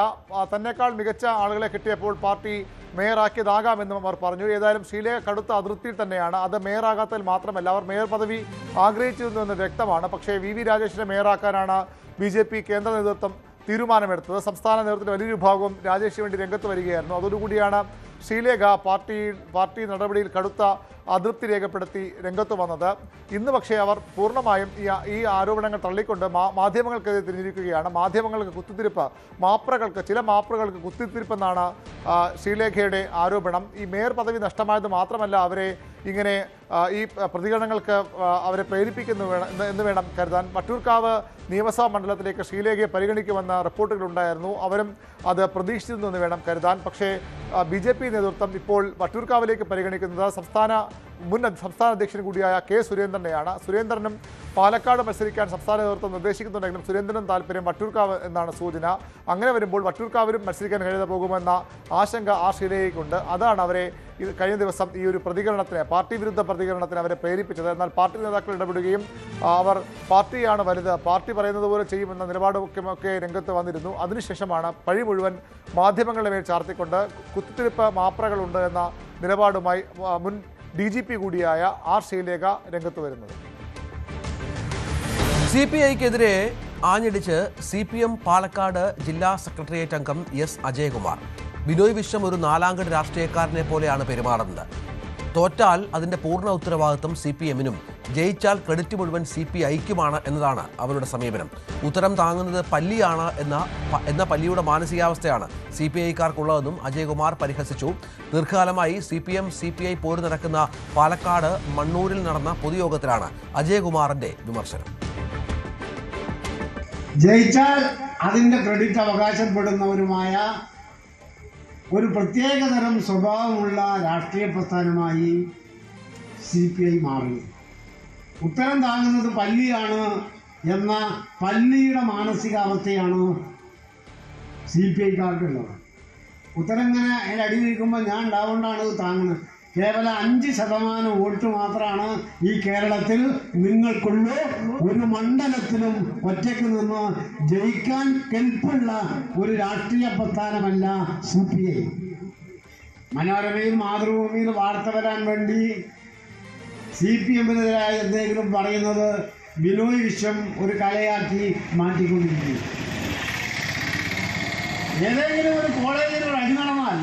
തന്നെക്കാൾ മികച്ച ആളുകളെ കിട്ടിയപ്പോൾ പാർട്ടി മേയറാക്കിയതാകാമെന്നും അവർ പറഞ്ഞു. ഏതായാലും ശ്രീലേഖ കടുത്ത അതൃപ്തിയിൽ തന്നെയാണ്. അത് മേയറാകാത്തതിൽ മാത്രമല്ല, അവർ മേയർ പദവി ആഗ്രഹിച്ചിരുന്നുവെന്ന് വ്യക്തമാണ്. പക്ഷേ VV രാജേഷിനെ മേയറാക്കാനാണ് BJP കേന്ദ്ര നേതൃത്വം തീരുമാനമെടുത്തത്. സംസ്ഥാന നേതൃത്വത്തിന്റെ വലിയൊരു ഭാഗവും രാജേഷിന് വേണ്ടി രംഗത്ത് വരികയായിരുന്നു. അതോടുകൂടിയാണ് ശ്രീലേഖ പാർട്ടി നടപടിയിൽ കടുത്ത അതൃപ്തി രേഖപ്പെടുത്തി രംഗത്ത് വന്നത്. ഇന്ന് പക്ഷേ അവർ പൂർണ്ണമായും ഈ ആരോപണങ്ങൾ തള്ളിക്കൊണ്ട് മാധ്യമങ്ങൾക്കെതിരെ തിരിഞ്ഞിരിക്കുകയാണ്. മാധ്യമങ്ങൾക്ക് കുത്തിത്തിരിപ്പ്, ചില മാപ്രകൾക്ക് കുത്തിത്തിരിപ്പെന്നാണ് ശ്രീലേഖയുടെ ആരോപണം. ഈ മേയർ പദവി നഷ്ടമായത് മാത്രമല്ല, അവരെ ഇങ്ങനെ ഈ പ്രതികരണങ്ങൾക്ക് അവരെ പ്രേരിപ്പിക്കുന്നു എന്ന് വേണം കരുതാൻ. വട്ടിയൂർക്കാവ് നിയമസഭാ മണ്ഡലത്തിലേക്ക് ശ്രീലേഖയെ പരിഗണിക്കുമെന്ന റിപ്പോർട്ടുകളുണ്ടായിരുന്നു. അവരും അത് പ്രതീക്ഷിച്ചിരുന്നു എന്ന് വേണം കരുതാൻ. പക്ഷേ BJP നേതൃത്വം ഇപ്പോൾ വട്ടിയൂർക്കാവിലേക്ക് പരിഗണിക്കുന്നത് മുൻ സംസ്ഥാന അധ്യക്ഷൻ കൂടിയായ K. സുരേന്ദ്രനെയാണ്. സുരേന്ദ്രനും പാലക്കാട് മത്സരിക്കാൻ സംസ്ഥാന നേതൃത്വം നിർദ്ദേശിക്കുന്നുണ്ടെങ്കിലും സുരേന്ദ്രനും താല്പര്യം വട്ടിയൂർക്കാവ് എന്നാണ് സൂചന. അങ്ങനെ വരുമ്പോൾ വട്ടിയൂർക്കാവിലും മത്സരിക്കാൻ കഴിയാതെ പോകുമെന്ന ആശങ്ക ശ്രീലേഖയ്ക്കുണ്ട്. അതാണ് അവരെ കഴിഞ്ഞ ദിവസം ഈ ഒരു പ്രതികരണത്തിന്, പാർട്ടി വിരുദ്ധ പ്രതികരണത്തിന് അവരെ പ്രേരിപ്പിച്ചത്. എന്നാൽ പാർട്ടി നേതാക്കൾ ഇടപെടുകയും അവർ പാർട്ടിയാണ് വലുത്, പാർട്ടി പറയുന്നത് പോലെ ചെയ്യുമെന്ന നിലപാടൊക്കെ രംഗത്ത് വന്നിരുന്നു. അതിനുശേഷമാണ് പഴി മുഴുവൻ മാധ്യമങ്ങളുടെ മേൽ ചാർത്തിക്കൊണ്ട് കുത്തിത്തിരിപ്പ് മാപ്രകളുണ്ട് എന്ന നിലപാടുമായി മുൻ DGP കൂടിയായ R. ശ്രീലേഖ രംഗത്ത് വരുന്നത്. CPIക്കെതിരെ ആഞ്ഞടിച്ച് CPM പാലക്കാട് ജില്ലാ സെക്രട്ടേറിയറ്റ് അംഗം S. അജയകുമാർ. ബിനോയ് വിശ്വം ഒരു നാലാംകട രാഷ്ട്രീയക്കാരനെ പോലെയാണ് പെരുമാറുന്നത്. തോറ്റാൽ അതിൻ്റെ പൂർണ്ണ ഉത്തരവാദിത്വം CPMനും, ജയിച്ചാൽ ക്രെഡിറ്റ് മുഴുവൻ CPIക്കുമാണ് എന്നതാണ് അവരുടെ സമീപനം. ഉത്തരം താങ്ങുന്നത് പല്ലിയാണ് എന്ന പല്ലിയുടെ മാനസികാവസ്ഥയാണ് CPIക്കാർക്കുള്ളതെന്നും അജയകുമാർ പരിഹസിച്ചു. ദീർഘകാലമായി CPI പോര് നടക്കുന്ന പാലക്കാട് മണ്ണൂരിൽ നടന്ന പൊതുയോഗത്തിലാണ് അജയകുമാറിന്റെ വിമർശനം. ജയിച്ചാൽ അതിൻ്റെ ക്രെഡിറ്റ് അവകാശപ്പെടുന്നവരുമായ ഒരു പ്രത്യേകതരം സ്വഭാവമുള്ള രാഷ്ട്രീയ പ്രസ്ഥാനമായി CPI മാറി. ഉത്തരം താങ്ങുന്നത് പല്ലിയാണ് എന്ന പല്ലിയുടെ മാനസികാവസ്ഥയാണ് CPIക്കാർക്കുള്ളത്. ഉത്തരം ഇങ്ങനെ അതിൻ്റെ അടി നിൽക്കുമ്പോൾ ഞാൻ ഉണ്ടാവുകൊണ്ടാണ് ഇത് താങ്ങുന്നത്. കേവലം 5% വോട്ട് മാത്രമാണ് ഈ കേരളത്തിൽ നിങ്ങൾക്കുള്ളൂ. ഒരു മണ്ഡലത്തിലും ഒറ്റയ്ക്ക് നിന്ന് ജയിക്കാൻ കെൽപ്പുള്ള ഒരു രാഷ്ട്രീയ പ്രസ്ഥാനമല്ല CPI. മനോരമയിൽ മാതൃഭൂമിയിൽ വാർത്ത വരാൻ വേണ്ടി CPM-നെതിരായ എന്തെങ്കിലും പറയുന്നത് ബിനോയ് വിശ്വം ഒരു കലയാക്കി മാറ്റിക്കൊണ്ടിരിക്കുന്നു. ഏതെങ്കിലും ഒരു കോളേജിൽ ഒരു അടി നടന്നാൽ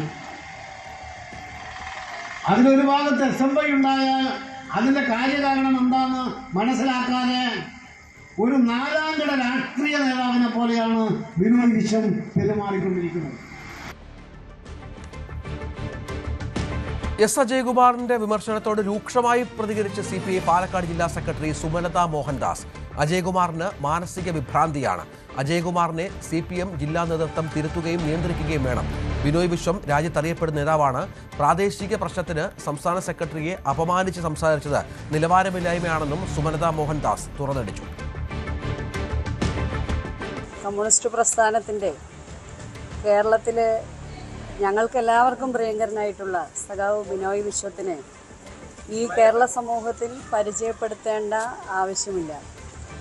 അതിലൊരു ഭാഗത്ത് SFI ഉണ്ടായാൽ അതിൻ്റെ കാര്യകാരണം എന്താണെന്ന് മനസ്സിലാക്കാതെ ഒരു 4ാംകിട രാഷ്ട്രീയ നേതാവിനെ പോലെയാണ് ബിനോയ് വിശ്വം പെരുമാറിക്കൊണ്ടിരിക്കുന്നത്. എസ് അജയ്കുമാറിന്റെ വിമർശനത്തോട് രൂക്ഷമായി പ്രതികരിച്ച CPI പാലക്കാട് ജില്ലാ സെക്രട്ടറി സുമലത മോഹൻദാസ്. അജയ്കുമാറിന് മാനസിക വിഭ്രാന്തിയാണ്. അജയ്കുമാറിനെ CPM ജില്ലാ നേതൃത്വം തിരുത്തുകയും നിയന്ത്രിക്കുകയും വേണം. ബിനോയ് വിശ്വം രാജ്യത്തറിയപ്പെടുന്ന നേതാവാണ്. പ്രാദേശിക പ്രശ്നത്തിന് സംസ്ഥാന സെക്രട്ടറിയെ അപമാനിച്ച് സംസാരിച്ചത് നിലവാരമില്ലായ്മയാണെന്നും സുമലത മോഹൻദാസ് തുറന്നടിച്ചു. കമ്മ്യൂണിസ്റ്റ് പ്രസ്ഥാനത്തിൻ്റെ കേരളത്തിലെ ഞങ്ങൾക്കെല്ലാവർക്കും പ്രിയങ്കരനായിട്ടുള്ള സഖാവ് ബിനോയ് വിശ്വത്തിന് ഈ കേരള സമൂഹത്തിൽ പരിചയപ്പെടുത്തേണ്ട ആവശ്യമില്ല.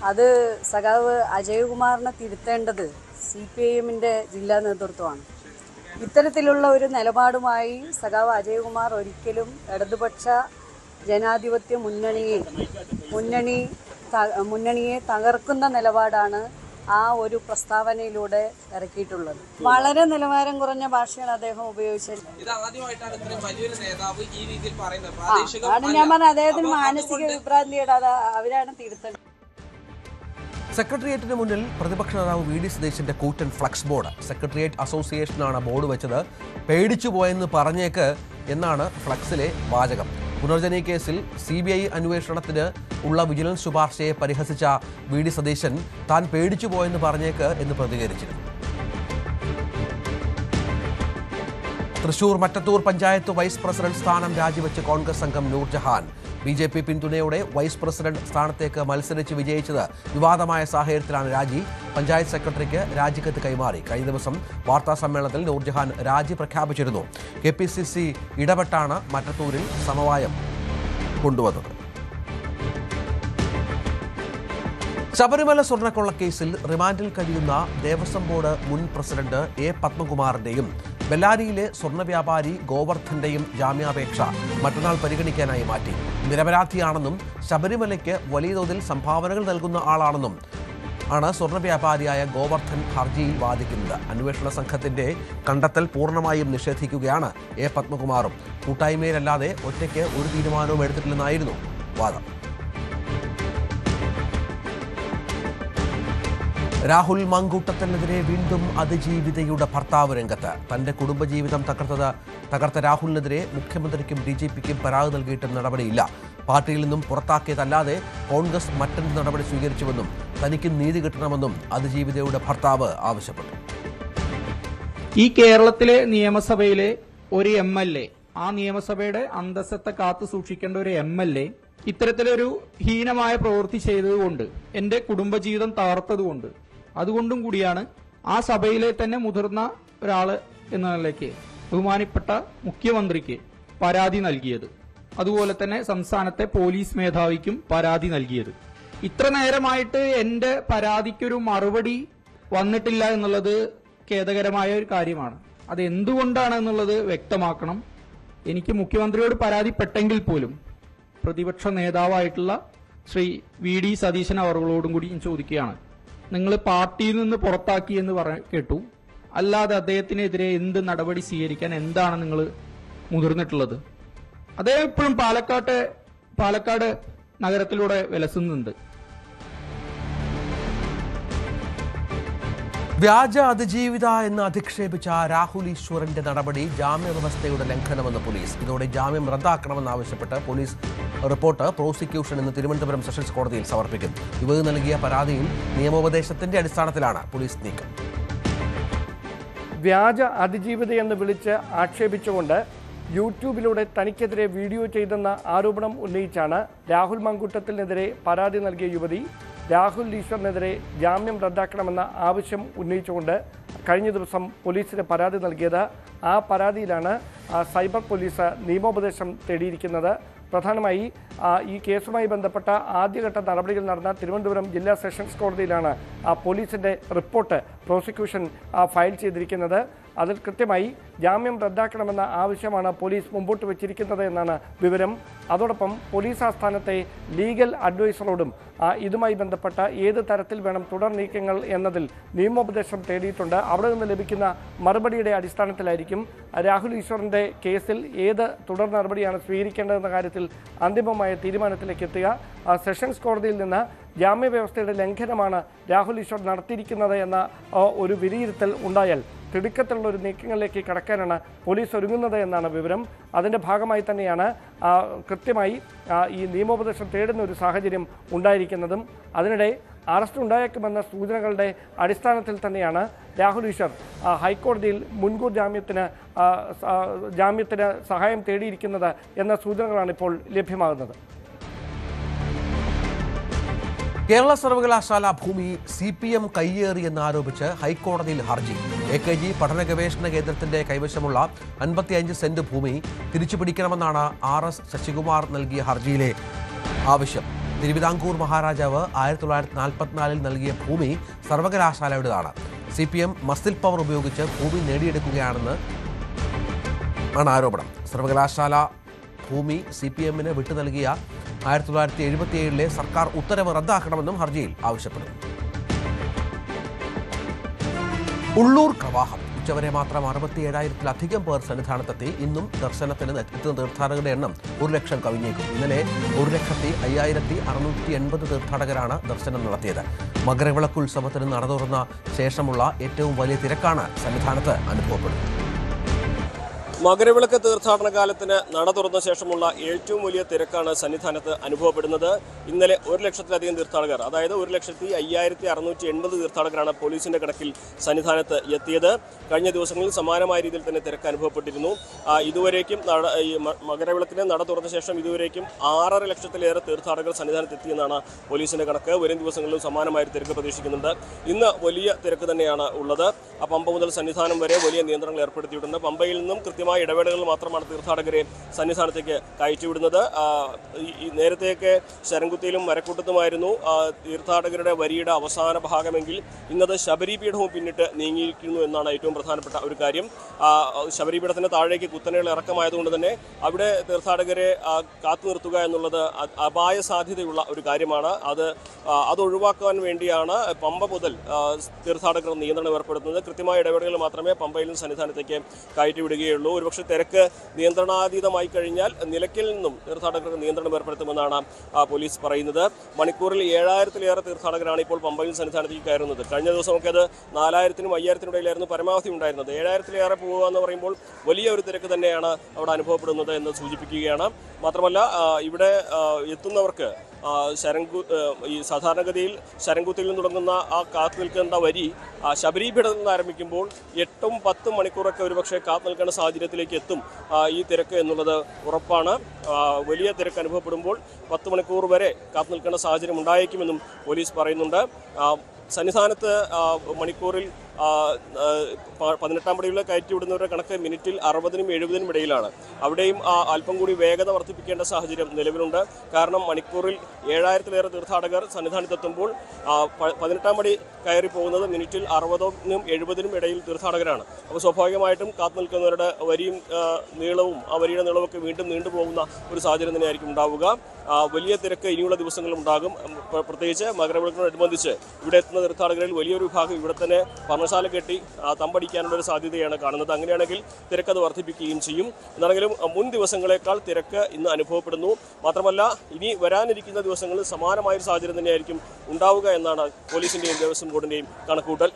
അത് സഖാവ് അജയ്കുമാറിനെ തിരുത്തേണ്ടത് CPIM-ൻ്റെ ജില്ലാ നേതൃത്വമാണ്. ഇത്തരത്തിലുള്ള ഒരു നിലപാടുമായി സഖാവ് അജയ്കുമാർ ഒരിക്കലും ഇടതുപക്ഷ ജനാധിപത്യ മുന്നണിയെ തകർക്കുന്ന നിലപാടാണ് ആ ഒരു പ്രസ്താവനയിലൂടെ ഇറക്കിയിട്ടുള്ളത്. വളരെ നിലവാരം കുറഞ്ഞ ഭാഷയാണ് അദ്ദേഹം ഉപയോഗിച്ചത്. ആണ് ഞാൻ പറഞ്ഞത്, അദ്ദേഹത്തിന് മാനസിക വിഭ്രാന്തിയുടെ അവരാണ് തിരുത്തേണ്ടത്. സെക്രട്ടേറിയറ്റിന് മുന്നിൽ പ്രതിപക്ഷ നേതാവ് VD സതീശന്റെ കൂറ്റൻ ഫ്ലക്സ് ബോർഡ്. സെക്രട്ടേറിയറ്റ് അസോസിയേഷനാണ് ബോർഡ് വെച്ചത്. പേടിച്ചു പോയെന്ന് പറഞ്ഞേക്ക് എന്നാണ് ഫ്ലക്സിലെ വാചകം. പുനർജനി കേസിൽ CBI അന്വേഷണത്തിന് ഉള്ള വിജിലൻസ് ശുപാർശയെ പരിഹസിച്ച VD സതീശൻ താൻ പേടിച്ചു പോയെന്ന് പറഞ്ഞേക്ക് എന്ന് പ്രതികരിച്ചിരുന്നു. തൃശൂർ മറ്റത്തൂർ പഞ്ചായത്ത് വൈസ് പ്രസിഡന്റ് സ്ഥാനം രാജിവെച്ച് കോൺഗ്രസ് അംഗം നൂർജഹാൻ. BJP പിന്തുണയോടെ വൈസ് പ്രസിഡന്റ് സ്ഥാനത്തേക്ക് മത്സരിച്ച് വിജയിച്ചത് വിവാദമായ സാഹചര്യത്തിലാണ് രാജി. പഞ്ചായത്ത് സെക്രട്ടറിക്ക് രാജിക്കത്ത് കൈമാറി. കഴിഞ്ഞ ദിവസം വാർത്താ സമ്മേളനത്തിൽ നൂർജഹാൻ രാജി പ്രഖ്യാപിച്ചിരുന്നു. KPCC ഇടപെട്ടാണ് മറ്റത്തൂരിൽ സമവായം കൊണ്ടുവന്നത്. ശബരിമല സ്വർണ്ണക്കൊള്ളക്കേസിൽ റിമാൻഡിൽ കഴിയുന്ന ദേവസ്വം ബോർഡ് മുൻ പ്രസിഡന്റ് A. പത്മകുമാറിന്റെയും ബെല്ലാരിയിലെ സ്വർണ്ണ വ്യാപാരി ഗോവർദ്ധന്റെയും ജാമ്യാപേക്ഷ മറ്റന്നാൾ പരിഗണിക്കാനായി മാറ്റി. നിരപരാധിയാണെന്നും ശബരിമലയ്ക്ക് വലിയ തോതിൽ സംഭാവനകൾ നൽകുന്ന ആളാണെന്നും ആണ് സ്വർണ്ണ വ്യാപാരിയായ ഗോവർദ്ധൻ ഹർജിയിൽ വാദിക്കുന്നത്. അന്വേഷണ സംഘത്തിന്റെ കണ്ടെത്തൽ പൂർണ്ണമായും നിഷേധിക്കുകയാണ് A. പത്മകുമാറും. കൂട്ടായ്മയിലല്ലാതെ ഒറ്റയ്ക്ക് ഒരു തീരുമാനവും എടുത്തിട്ടില്ലെന്നായിരുന്നു വാദം. രാഹുൽ മങ്കൂട്ടത്തിനെതിരെ വീണ്ടും അതിജീവിതയുടെ ഭർത്താവ് രംഗത്ത്. തന്റെ കുടുംബജീവിതം തകർത്ത രാഹുലിനെതിരെ മുഖ്യമന്ത്രിക്കും DGPക്കും പരാതി നൽകിയിട്ടും നടപടിയില്ല. പാർട്ടിയിൽ നിന്നും പുറത്താക്കിയതല്ലാതെ കോൺഗ്രസ് മറ്റൊരു നടപടി സ്വീകരിച്ചുവെന്നും തനിക്ക് നീതി കിട്ടണമെന്നും അതിജീവിതയുടെ ഭർത്താവ് ആവശ്യപ്പെട്ടു. ഈ കേരളത്തിലെ നിയമസഭയിലെ ഒരു MLA, ആ നിയമസഭയുടെ അന്തസ്സത്തെ കാത്തു സൂക്ഷിക്കേണ്ട ഒരു MLA ഇത്തരത്തിലൊരു ഹീനമായ പ്രവൃത്തി ചെയ്തതുകൊണ്ട്, എന്റെ കുടുംബജീവിതം തകർത്തതുകൊണ്ട്, അതുകൊണ്ടും കൂടിയാണ് ആ സഭയിലെ തന്നെ മുതിർന്ന ഒരാള് എന്ന നിലയ്ക്ക് ബഹുമാനപ്പെട്ട മുഖ്യമന്ത്രിക്ക് പരാതി നൽകിയത്. അതുപോലെ തന്നെ സംസ്ഥാനത്തെ പോലീസ് മേധാവിക്കും പരാതി നൽകിയത്. ഇത്ര നേരമായിട്ട് എന്റെ പരാതിക്കൊരു മറുപടി വന്നിട്ടില്ല എന്നുള്ളത് ഖേദകരമായ ഒരു കാര്യമാണ്. അത് എന്തുകൊണ്ടാണ് എന്നുള്ളത് വ്യക്തമാക്കണം. എനിക്ക് മുഖ്യമന്ത്രിയോട് പരാതിപ്പെട്ടെങ്കിൽ പോലും പ്രതിപക്ഷ നേതാവായിട്ടുള്ള ശ്രീ VD സതീശൻ അവരോടും കൂടി ചോദിക്കുകയാണ്, നിങ്ങൾ പാർട്ടിയിൽ നിന്ന് പുറത്താക്കി എന്ന് കേട്ടു, അല്ലാതെ അദ്ദേഹത്തിനെതിരെ എന്ത് നടപടി സ്വീകരിക്കാൻ എന്താണ് നിങ്ങൾ മുതിർന്നിട്ടുള്ളത്? അദ്ദേഹം ഇപ്പോഴും പാലക്കാട് നഗരത്തിലൂടെ വിലസുന്നുണ്ട്. വ്യാജ അതിജീവിത എന്ന് അധിക്ഷേപിച്ച രാഹുൽ ഈശ്വറിന്റെ നടപടി ജാമ്യവ്യവസ്ഥയുടെ ലംഘനമെന്ന് പോലീസ്. ഇതോടെ ജാമ്യം റദ്ദാക്കണമെന്നാവശ്യപ്പെട്ട് പോലീസ് റിപ്പോർട്ട് പ്രോസിക്യൂഷൻ ഇന്ന് തിരുവനന്തപുരം സെഷൻസ് കോടതിയിൽ സമർപ്പിക്കും. യുവതി നൽകിയ പരാതിയിൽ നിയമോപദേശത്തിന്റെ അടിസ്ഥാനത്തിലാണ് പോലീസ് നീക്കം. വ്യാജ അതിജീവിത എന്ന് വിളിച്ച് ആക്ഷേപിച്ചുകൊണ്ട് യൂട്യൂബിലൂടെ തനിക്കെതിരെ വീഡിയോ ചെയ്തെന്ന ആരോപണം ഉന്നയിച്ചാണ് രാഹുൽ മങ്കൂട്ടത്തിനെതിരെ പരാതി നൽകിയ യുവതി രാഹുൽ ഈശ്വറിനെതിരെ ജാമ്യം റദ്ദാക്കണമെന്ന ആവശ്യം ഉന്നയിച്ചുകൊണ്ട് കഴിഞ്ഞ ദിവസം പോലീസിന് പരാതി നൽകിയത്. ആ പരാതിയിലാണ് സൈബർ പോലീസ് നിയമോപദേശം തേടിയിരിക്കുന്നത്. പ്രധാനമായി ഈ കേസുമായി ബന്ധപ്പെട്ട ആദ്യഘട്ട നടപടികൾ നടന്ന തിരുവനന്തപുരം ജില്ലാ സെഷൻസ് കോടതിയിലാണ് പോലീസിൻ്റെ റിപ്പോർട്ട് പ്രോസിക്യൂഷൻ ഫയൽ ചെയ്തിരിക്കുന്നത്. അതിൽ കൃത്യമായി ജാമ്യം റദ്ദാക്കണമെന്ന ആവശ്യമാണ് പോലീസ് മുമ്പോട്ട് വച്ചിരിക്കുന്നത് എന്നാണ് വിവരം. അതോടൊപ്പം പോലീസ് ആസ്ഥാനത്തെ ലീഗൽ അഡ്വൈസറോടും ഇതുമായി ബന്ധപ്പെട്ട ഏത് തരത്തിൽ വേണം തുടർ നീക്കങ്ങൾ എന്നതിൽ നിയമോപദേശം തേടിയിട്ടുണ്ട്. അവിടെ നിന്ന് ലഭിക്കുന്ന മറുപടിയുടെ അടിസ്ഥാനത്തിലായിരിക്കും രാഹുൽ ഈശ്വറിൻ്റെ കേസിൽ ഏത് തുടർ നടപടിയാണ് സ്വീകരിക്കേണ്ടതെന്ന കാര്യത്തിൽ അന്തിമമായ തീരുമാനത്തിലേക്ക് എത്തുക. സെഷൻസ് കോടതിയിൽ നിന്ന് ജാമ്യവ്യവസ്ഥയുടെ ലംഘനമാണ് രാഹുൽ ഈശ്വർ നടത്തിയിരിക്കുന്നത് എന്ന ഒരു വിലയിരുത്തൽ ഉണ്ടായാൽ തിടുക്കത്തിലുള്ള ഒരു നീക്കങ്ങളിലേക്ക് കടക്കാനാണ് പോലീസ് ഒരുങ്ങുന്നത് എന്നാണ് വിവരം. അതിൻ്റെ ഭാഗമായി തന്നെയാണ് കൃത്യമായി ഈ നിയമോപദേശം തേടുന്ന ഒരു സാഹചര്യം ഉണ്ടായിരിക്കുന്നതും. അതിനിടെ അറസ്റ്റ് ഉണ്ടായേക്കുമെന്ന സൂചനകളുടെ അടിസ്ഥാനത്തിൽ തന്നെയാണ് രാഹുൽ ഈശ്വർ ഹൈക്കോടതിയിൽ മുൻകൂർ ജാമ്യത്തിന് സഹായം തേടിയിരിക്കുന്നത് എന്ന സൂചനകളാണ് ഇപ്പോൾ ലഭ്യമാകുന്നത്. കേരള സർവകലാശാല ഭൂമി CPM കയ്യേറിയെന്നാരോപിച്ച് ഹൈക്കോടതിയിൽ ഹർജി. AKG പഠന ഗവേഷണ കേന്ദ്രത്തിന്റെ കൈവശമുള്ള 55 സെന്റ് ഭൂമി തിരിച്ചുപിടിക്കണമെന്നാണ് RS ശശികുമാർ നൽകിയ ഹർജിയിലെ ആവശ്യം. തിരുവിതാംകൂർ മഹാരാജാവ് 1944 നൽകിയ ഭൂമി സർവകലാശാലയുടേതാണ്. CPM മസിൽ പവർ ഉപയോഗിച്ച് ഭൂമി നേടിയെടുക്കുകയാണെന്ന് ആണ് ആരോപണം. സർവകലാശാല ഭൂമി CPMന് വിട്ടു നൽകിയ 1977 സർക്കാർ ഉത്തരവ് റദ്ദാക്കണമെന്നും ഹർജിയിൽ ആവശ്യപ്പെടുന്നു. ഉള്ളൂർ പ്രവാഹം ഉച്ചവരെ മാത്രം 67,000-ലധികം പേർ സന്നിധാനത്തെത്തി. ഇന്നും ദർശനത്തിന് എത്തുന്ന തീർത്ഥാടകരുടെ എണ്ണം 1 ലക്ഷം കവിഞ്ഞേക്കും. ഇന്നലെ 1,05,680 തീർത്ഥാടകരാണ് ദർശനം നടത്തിയത്. മകരവിളക്കുത്സവത്തിന് നട തുറന്ന ശേഷമുള്ള ഏറ്റവും വലിയ തിരക്കാണ് സന്നിധാനത്ത് അനുഭവപ്പെടുന്നത്. മകരവിളക്ക് തീർത്ഥാടന കാലത്തിന് നട തുറന്ന ശേഷമുള്ള ഏറ്റവും വലിയ തിരക്കാണ് സന്നിധാനത്ത് അനുഭവപ്പെടുന്നത്. ഇന്നലെ 1 ലക്ഷത്തിലധികം തീർത്ഥാടകർ, അതായത് 1,05,680 തീർത്ഥാടകരാണ് പോലീസിന്റെ കണക്കിൽ സന്നിധാനത്ത് എത്തിയത്. കഴിഞ്ഞ ദിവസങ്ങളിൽ സമാനമായ രീതിയിൽ തന്നെ തിരക്ക് അനുഭവപ്പെട്ടിരുന്നു. ഇതുവരേക്കും ഈ മകരവിളക്കിന് നട തുറന്ന ശേഷം ഇതുവരേക്കും 6.5 ലക്ഷത്തിലേറെ തീർത്ഥാടകർ സന്നിധാനത്ത് എത്തിയെന്നാണ് പോലീസിന്റെ കണക്ക്. വരും ദിവസങ്ങളിലും സമാനമായ തിരക്ക് പ്രതീക്ഷിക്കുന്നുണ്ട്. ഇന്ന് വലിയ തിരക്ക് തന്നെയാണ് ഉള്ളത്. പമ്പ മുതൽ സന്നിധാനം വരെ വലിയ നിയന്ത്രണങ്ങൾ ഏർപ്പെടുത്തിയിട്ടുണ്ട്. പമ്പയിൽ നിന്നും ഇടവേളകളിൽ മാത്രമാണ് തീർത്ഥാടകരെ സന്നിധാനത്തേക്ക് കയറ്റിവിടുന്നത്. നേരത്തെയൊക്കെ ശരംകുത്തിയിലും മരക്കൂട്ടത്തുമായിരുന്നു തീർത്ഥാടകരുടെ വരിയുടെ അവസാന ഭാഗമെങ്കിൽ ഇന്നത് ശബരിപീഠവും പിന്നിട്ട് നീങ്ങിയിരിക്കുന്നു എന്നാണ് ഏറ്റവും പ്രധാനപ്പെട്ട ഒരു കാര്യം. ശബരിപീഠത്തിന് താഴേക്ക് കുത്തനെയുള്ള ഇറക്കമായതുകൊണ്ട് തന്നെ അവിടെ തീർത്ഥാടകരെ കാത്തു നിർത്തുക എന്നുള്ളത് അപായ സാധ്യതയുള്ള ഒരു കാര്യമാണ്. അത് ഒഴിവാക്കാൻ വേണ്ടിയാണ് പമ്പ മുതൽ തീർത്ഥാടകർ നിയന്ത്രണം ഏർപ്പെടുത്തുന്നത്. കൃത്യമായ ഇടവേളകളിൽ മാത്രമേ പമ്പയിൽ നിന്ന് സന്നിധാനത്തേക്ക് കയറ്റിവിടുകയുള്ളൂ. ഒരുപക്ഷെ തിരക്ക് നിയന്ത്രണാതീതമായി കഴിഞ്ഞാൽ നിലയ്ക്കൽ നിന്നും തീർത്ഥാടകർക്ക് നിയന്ത്രണം ഏർപ്പെടുത്തുമെന്നാണ് പോലീസ് പറയുന്നത്. മണിക്കൂറിൽ 7,000-ലേറെ തീർത്ഥാടകരാണ് ഇപ്പോൾ പമ്പയിൽ സന്നിധാനത്തേക്ക് കയറുന്നത്. കഴിഞ്ഞ ദിവസമൊക്കെ അത് 4,000-നും 5,000-നും ഇടയിലായിരുന്നു പരമാവധി ഉണ്ടായിരുന്നത്. 7,000-ലേറെ പോകുക എന്ന് പറയുമ്പോൾ വലിയ ഒരു തിരക്ക് തന്നെയാണ് അവിടെ അനുഭവപ്പെടുന്നത് എന്ന് സൂചിപ്പിക്കുകയാണ്. മാത്രമല്ല ഇവിടെ എത്തുന്നവർക്ക് ഈ സാധാരണഗതിയിൽ ശരംകുത്തിയിൽ നിന്ന് തുടങ്ങുന്ന കാത്തു നിൽക്കേണ്ട വരി ശബരിപീഠത്തിൽ നിന്ന് ആരംഭിക്കുമ്പോൾ 8-10 മണിക്കൂറൊക്കെ ഒരുപക്ഷെ കാത്തു നിൽക്കേണ്ട സാഹചര്യത്തിലേക്ക് എത്തും ഈ തിരക്ക് എന്നുള്ളത് ഉറപ്പാണ്. വലിയ തിരക്ക് അനുഭവപ്പെടുമ്പോൾ 10 മണിക്കൂർ വരെ കാത്തു നിൽക്കേണ്ട സാഹചര്യം ഉണ്ടായേക്കുമെന്നും പോലീസ് പറയുന്നുണ്ട്. സന്നിധാനത്ത് മണിക്കൂറിൽ 18-ാം പടിയിൽ കയറ്റിവിടുന്നവരുടെ കണക്ക് മിനിറ്റിൽ 60-നും 70-നും ഇടയിലാണ്. അവിടെയും അല്പം കൂടി വേഗത വർദ്ധിപ്പിക്കേണ്ട സാഹചര്യം നിലവിലുണ്ട്. കാരണം മണിക്കൂറിൽ 7,000-ലേറെ തീർത്ഥാടകർ സന്നിധാനത്തെത്തുമ്പോൾ 18-ാം പടി കയറി പോകുന്നത് മിനിറ്റിൽ 60-നും 70-നും ഇടയിൽ തീർത്ഥാടകരാണ്. അപ്പോൾ സ്വാഭാവികമായിട്ടും കാത്തു നിൽക്കുന്നവരുടെ വരിയും നീളവും ആ വരിയുടെ നീളമൊക്കെ വീണ്ടും നീണ്ടുപോകുന്ന ഒരു സാഹചര്യം തന്നെയായിരിക്കും ഉണ്ടാവുക. വലിയ തിരക്ക് ഇനിയുള്ള ദിവസങ്ങളും ഉണ്ടാകും. പ്രത്യേകിച്ച് മകരവിളക്കിനോടനുബന്ധിച്ച് ഇവിടെ എത്തുന്ന തീർത്ഥാടകരിൽ വലിയൊരു വിഭാഗം ഇവിടെ തന്നെ പർണശാല കെട്ടി തമ്പടിക്കാനുള്ള ഒരു സാധ്യതയാണ് കാണുന്നത്. അങ്ങനെയാണെങ്കിൽ തിരക്കത് വർദ്ധിപ്പിക്കുകയും ചെയ്യും. എന്നാണെങ്കിലും മുൻ ദിവസങ്ങളെക്കാൾ തിരക്ക് ഇന്ന് അനുഭവപ്പെടുന്നു. മാത്രമല്ല ഇനി വരാനിരിക്കുന്ന ദിവസങ്ങളിൽ സമാനമായൊരു സാഹചര്യം തന്നെയായിരിക്കും ഉണ്ടാവുക എന്നാണ് പോലീസിന്റെയും ദേവസ്വം ബോർഡിന്റെയും കണക്കുകൂട്ടൽ.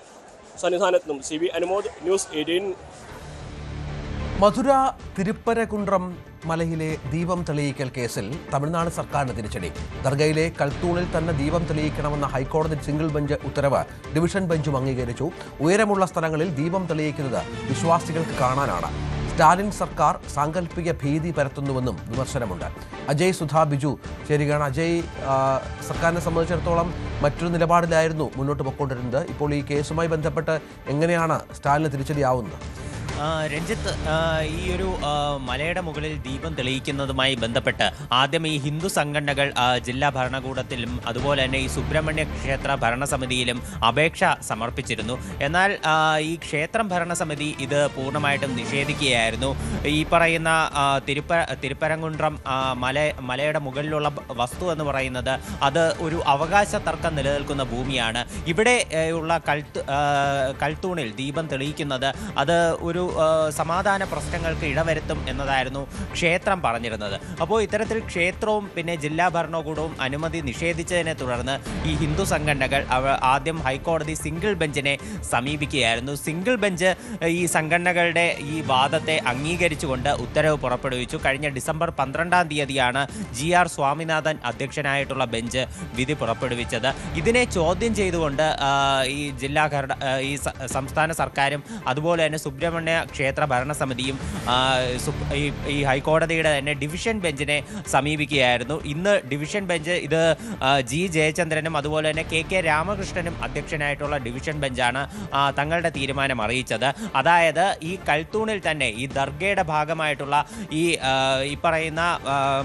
സന്നിധാനത്തും CB അനുമോദ്, ന്യൂസ് 18. മധുര തിരുപ്പരകുണ്ട്രം മലയിലെ ദീപം തെളിയിക്കൽ കേസിൽ തമിഴ്നാട് സർക്കാരിന് തിരിച്ചടി. ദർഗയിലെ കൽത്തൂണിൽ തന്നെ ദീപം തെളിയിക്കണമെന്ന ഹൈക്കോടതി സിംഗിൾ ബെഞ്ച് ഉത്തരവ് ഡിവിഷൻ ബെഞ്ചും അംഗീകരിച്ചു. ഉയരമുള്ള സ്ഥലങ്ങളിൽ ദീപം തെളിയിക്കുന്നത് വിശ്വാസികൾക്ക് കാണാനാണ്. സ്റ്റാലിൻ സർക്കാർ സാങ്കല്പിക ഭീതി പരത്തുന്നുവെന്നും വിമർശനമുണ്ട്. അജയ് സുധാ ബിജു ചേരുകയാണ്. അജയ്, സർക്കാരിനെ സംബന്ധിച്ചിടത്തോളം മറ്റൊരു നിലപാടിലായിരുന്നു മുന്നോട്ട് പോയിക്കൊണ്ടിരുന്നത്. ഇപ്പോൾ ഈ കേസുമായി ബന്ധപ്പെട്ട് എങ്ങനെയാണ് സ്റ്റാലിന് തിരിച്ചടിയാവുന്നത്? രഞ്ജിത്ത്, ഈ ഒരു മലയുടെ മുകളിൽ ദീപം തെളിയിക്കുന്നതുമായി ബന്ധപ്പെട്ട് ആദ്യം ഈ ഹിന്ദു സംഘടനകൾ ജില്ലാ ഭരണകൂടത്തിലും അതുപോലെ തന്നെ ഈ സുബ്രഹ്മണ്യ ക്ഷേത്ര ഭരണസമിതിയിലും അപേക്ഷ സമർപ്പിച്ചിരുന്നു. എന്നാൽ ഈ ക്ഷേത്രം ഭരണസമിതി ഇത് പൂർണ്ണമായിട്ടും നിഷേധിക്കുകയായിരുന്നു. ഈ പറയുന്ന തിരുപ്പരങ്കുണ്ട്രം മലയുടെ മുകളിലുള്ള വസ്തു എന്ന് പറയുന്നത് അത് ഒരു അവകാശ തർക്കം നിലനിൽക്കുന്ന ഭൂമിയാണ്. ഇവിടെ ഉള്ള കൽത്തൂണിൽ ദീപം തെളിയിക്കുന്നത് അത് ഒരു സമാധാന പ്രശ്നങ്ങൾക്ക് ഇടവരുത്തും എന്നതായിരുന്നു ക്ഷേത്രം പറഞ്ഞിരുന്നത്. അപ്പോൾ ഇത്തരത്തിൽ ക്ഷേത്രവും പിന്നെ ജില്ലാ ഭരണകൂടവും അനുമതി നിഷേധിച്ചതിനെ തുടർന്ന് ഈ ഹിന്ദു സംഘടനകൾ ആദ്യം ഹൈക്കോടതി സിംഗിൾ ബെഞ്ചിനെ സമീപിക്കുകയായിരുന്നു. സിംഗിൾ ബെഞ്ച് ഈ സംഘടനകളുടെ ഈ വാദത്തെ അംഗീകരിച്ചുകൊണ്ട് ഉത്തരവ് പുറപ്പെടുവിച്ചു. കഴിഞ്ഞ ഡിസംബർ 12-ാം തീയതിയാണ് GR സ്വാമിനാഥൻ അധ്യക്ഷനായിട്ടുള്ള ബെഞ്ച് വിധി പുറപ്പെടുവിച്ചത്. ഇതിനെ ചോദ്യം ചെയ്തുകൊണ്ട് ഈ ഈ സംസ്ഥാന സർക്കാരും അതുപോലെ തന്നെ സുബ്രഹ്മണ്യ ക്ഷേത്ര ഭരണസമിതിയും ഈ ഹൈക്കോടതിയുടെ തന്നെ ഡിവിഷൻ ബെഞ്ചിനെ സമീപിക്കുകയായിരുന്നു. ഇന്ന് ഡിവിഷൻ ബെഞ്ച് ഇത് G ജയചന്ദ്രനും അതുപോലെ തന്നെ KK രാമകൃഷ്ണനും അധ്യക്ഷനായിട്ടുള്ള ഡിവിഷൻ ബെഞ്ചാണ് തങ്ങളുടെ തീരുമാനം അറിയിച്ചത്. അതായത് ഈ കൽത്തൂണിൽ തന്നെ ഈ ദർഗയുടെ ഭാഗമായിട്ടുള്ള ഈ പറയുന്ന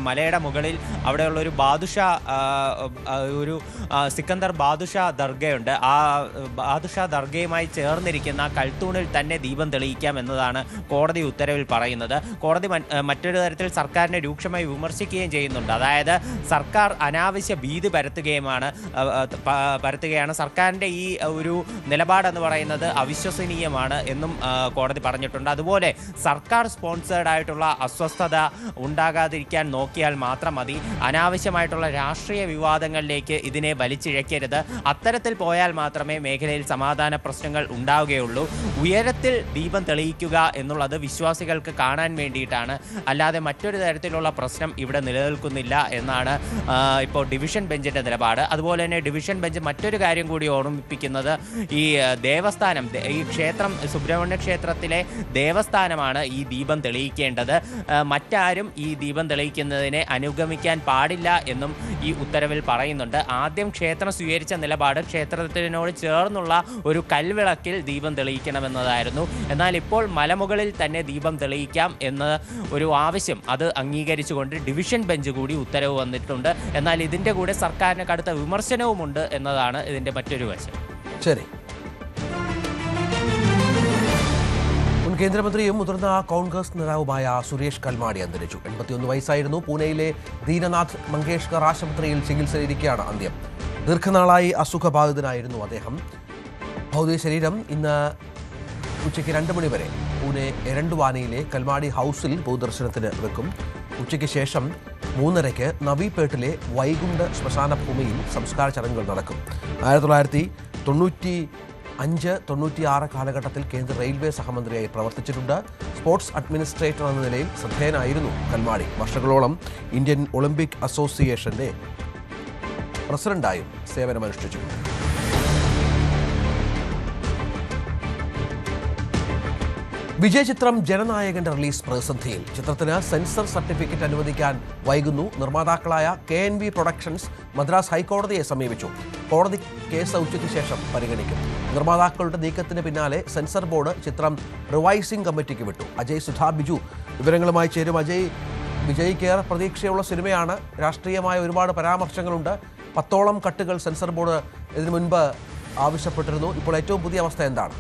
മലയുടെ മുകളിൽ അവിടെയുള്ള ഒരു സിക്കന്ദർ ബാദുഷാ ദർഗയുണ്ട്. ആ ബാദുഷാ ദർഗയുമായി ചേർന്നിരിക്കുന്ന കൽത്തൂണിൽ തന്നെ ദീപം തെളിയിക്കാം എന്നതാണ് കോടതി ഉത്തരവിൽ പറയുന്നത്. കോടതി മറ്റൊരു തരത്തിൽ സർക്കാരിനെ രൂക്ഷമായി വിമർശിക്കുകയും ചെയ്യുന്നുണ്ട്. അതായത് സർക്കാർ അനാവശ്യ ഭീതി പരത്തുകയാണ്. സർക്കാരിൻ്റെ ഈ ഒരു നിലപാടെന്ന് പറയുന്നത് അവിശ്വസനീയമാണ് എന്നും കോടതി പറഞ്ഞിട്ടുണ്ട്. അതുപോലെ സർക്കാർ സ്പോൺസേർഡ് ആയിട്ടുള്ള അസ്വസ്ഥത ഉണ്ടാകാതിരിക്കാൻ നോക്കിയാൽ മാത്രം മതി. അനാവശ്യമായിട്ടുള്ള രാഷ്ട്രീയ വിവാദങ്ങളിലേക്ക് ഇതിനെ വലിച്ചിഴക്കരുത്. അത്തരത്തിൽ പോയാൽ മാത്രമേ മേഖലയിൽ സമാധാന പ്രശ്നങ്ങൾ ഉണ്ടാവുകയുള്ളൂ. ഉയരത്തിൽ ദീപം തെളിയിക്കുക എന്നുള്ളത് വിശ്വാസികൾക്ക് കാണാൻ വേണ്ടിയിട്ടാണ്, അല്ലാതെ മറ്റൊരു തരത്തിലുള്ള പ്രശ്നം ഇവിടെ നിലനിൽക്കുന്നില്ല എന്നാണ് ഇപ്പോൾ ഡിവിഷൻ ബെഞ്ചിൻ്റെ നിലപാട്. അതുപോലെ തന്നെ ഡിവിഷൻ ബെഞ്ച് മറ്റൊരു കാര്യം കൂടി ഓർമ്മിപ്പിക്കുന്നത് ഈ ദേവസ്ഥാനം, ഈ ക്ഷേത്രം സുബ്രഹ്മണ്യ ക്ഷേത്രത്തിലെ ദേവസ്ഥാനമാണ് ഈ ദീപം തെളിയിക്കേണ്ടത്. മറ്റാരും ഈ ദീപം തെളിയിക്കുന്നതിനെ അനുഗമിക്കാൻ പാടില്ല എന്നും ഈ ഉത്തരവിൽ പറയുന്നുണ്ട്. ആദ്യം ക്ഷേത്രം സ്വീകരിച്ച നിലപാട് ക്ഷേത്രത്തിനോട് ചേർന്നുള്ള ഒരു കൽവിളക്കിൽ ദീപം തെളിയിക്കണമെന്നതായിരുന്നു. എന്നാൽ ഇപ്പോൾ മലമുകളിൽ തന്നെ ദീപം തെളിയിക്കാം എന്ന ഒരു ആവശ്യം അത് അംഗീകരിച്ചുകൊണ്ട് ഡിവിഷൻ ബെഞ്ച് കൂടി ഉത്തരവ് വന്നിട്ടുണ്ട്. എന്നാൽ ഇതിൻ്റെ കൂടെ സർക്കാരിന് കടുത്ത വിമർശനവുമുണ്ട് എന്നതാണ് ഇതിൻ്റെ മറ്റൊരു വശം. ശരി. മുൻ കേന്ദ്രമന്ത്രിയും മുതിർന്ന കോൺഗ്രസ് നേതാവുമായ സുരേഷ് കൽമാടി അന്തരിച്ചു. 81 വയസ്സായിരുന്നു. പൂനെയിലെ ദീനനാഥ് മങ്കേഷ്കർ ആശുപത്രിയിൽ ചികിത്സയിലിരിക്കെയാണ് അന്ത്യം. ദീർഘനാളായി അസുഖബാധിതനായിരുന്നു അദ്ദേഹം. ഭൗതിക ശരീരം ഇന്ന് ഉച്ചയ്ക്ക് 2 മണി വരെ പൂനെ എരണ്ടുവാനയിലെ കൽമാടി ഹൗസിൽ പൊതുദർശനത്തിന് വെക്കും. ഉച്ചയ്ക്ക് ശേഷം 3:30 നവിപേട്ടിലെ വൈകുണ്ഠ ശ്മശാന ഭൂമിയിൽ സംസ്കാര ചടങ്ങുകൾ നടക്കും. 1995-96 കാലഘട്ടത്തിൽ കേന്ദ്ര റെയിൽവേ സഹമന്ത്രിയായി പ്രവർത്തിച്ചിട്ടുണ്ട്. സ്പോർട്സ് അഡ്മിനിസ്ട്രേറ്റർ എന്ന നിലയിൽ ശ്രദ്ധേയനായിരുന്നു കൽമാടി. വർഷങ്ങളോളം ഇന്ത്യൻ ഒളിമ്പിക് അസോസിയേഷന്റെ പ്രസിഡന്റായും സേവനമനുഷ്ഠിച്ചിട്ടുണ്ട്. വിജയ് ചിത്രം ജനനായകന്റെ റിലീസ് പ്രതിസന്ധിയിൽ. ചിത്രത്തിന് സെൻസർ സർട്ടിഫിക്കറ്റ് അനുവദിക്കാൻ വൈകുന്നു. നിർമ്മാതാക്കളായ KNV പ്രൊഡക്ഷൻസ് മദ്രാസ് ഹൈക്കോടതിയെ സമീപിച്ചു. കോടതി കേസ് ഉച്ചയ്ക്ക് ശേഷം പരിഗണിക്കും. നിർമ്മാതാക്കളുടെ നീക്കത്തിന് പിന്നാലെ സെൻസർ ബോർഡ് ചിത്രം റിവൈസിംഗ് കമ്മിറ്റിക്ക് വിട്ടു. അജയ് സുധാ ബിജു വിവരങ്ങളുമായി ചേരും. അജയ്, വിജയ്ക്ക് ഏറെ പ്രതീക്ഷയുള്ള സിനിമയാണ്. രാഷ്ട്രീയമായ ഒരുപാട് പരാമർശങ്ങളുണ്ട്. 10ഓളം കട്ടുകൾ സെൻസർ ബോർഡ് ഇതിനു മുൻപ് ആവശ്യപ്പെട്ടിരുന്നു. ഇപ്പോൾ ഏറ്റവും പുതിയ അവസ്ഥ എന്താണ്?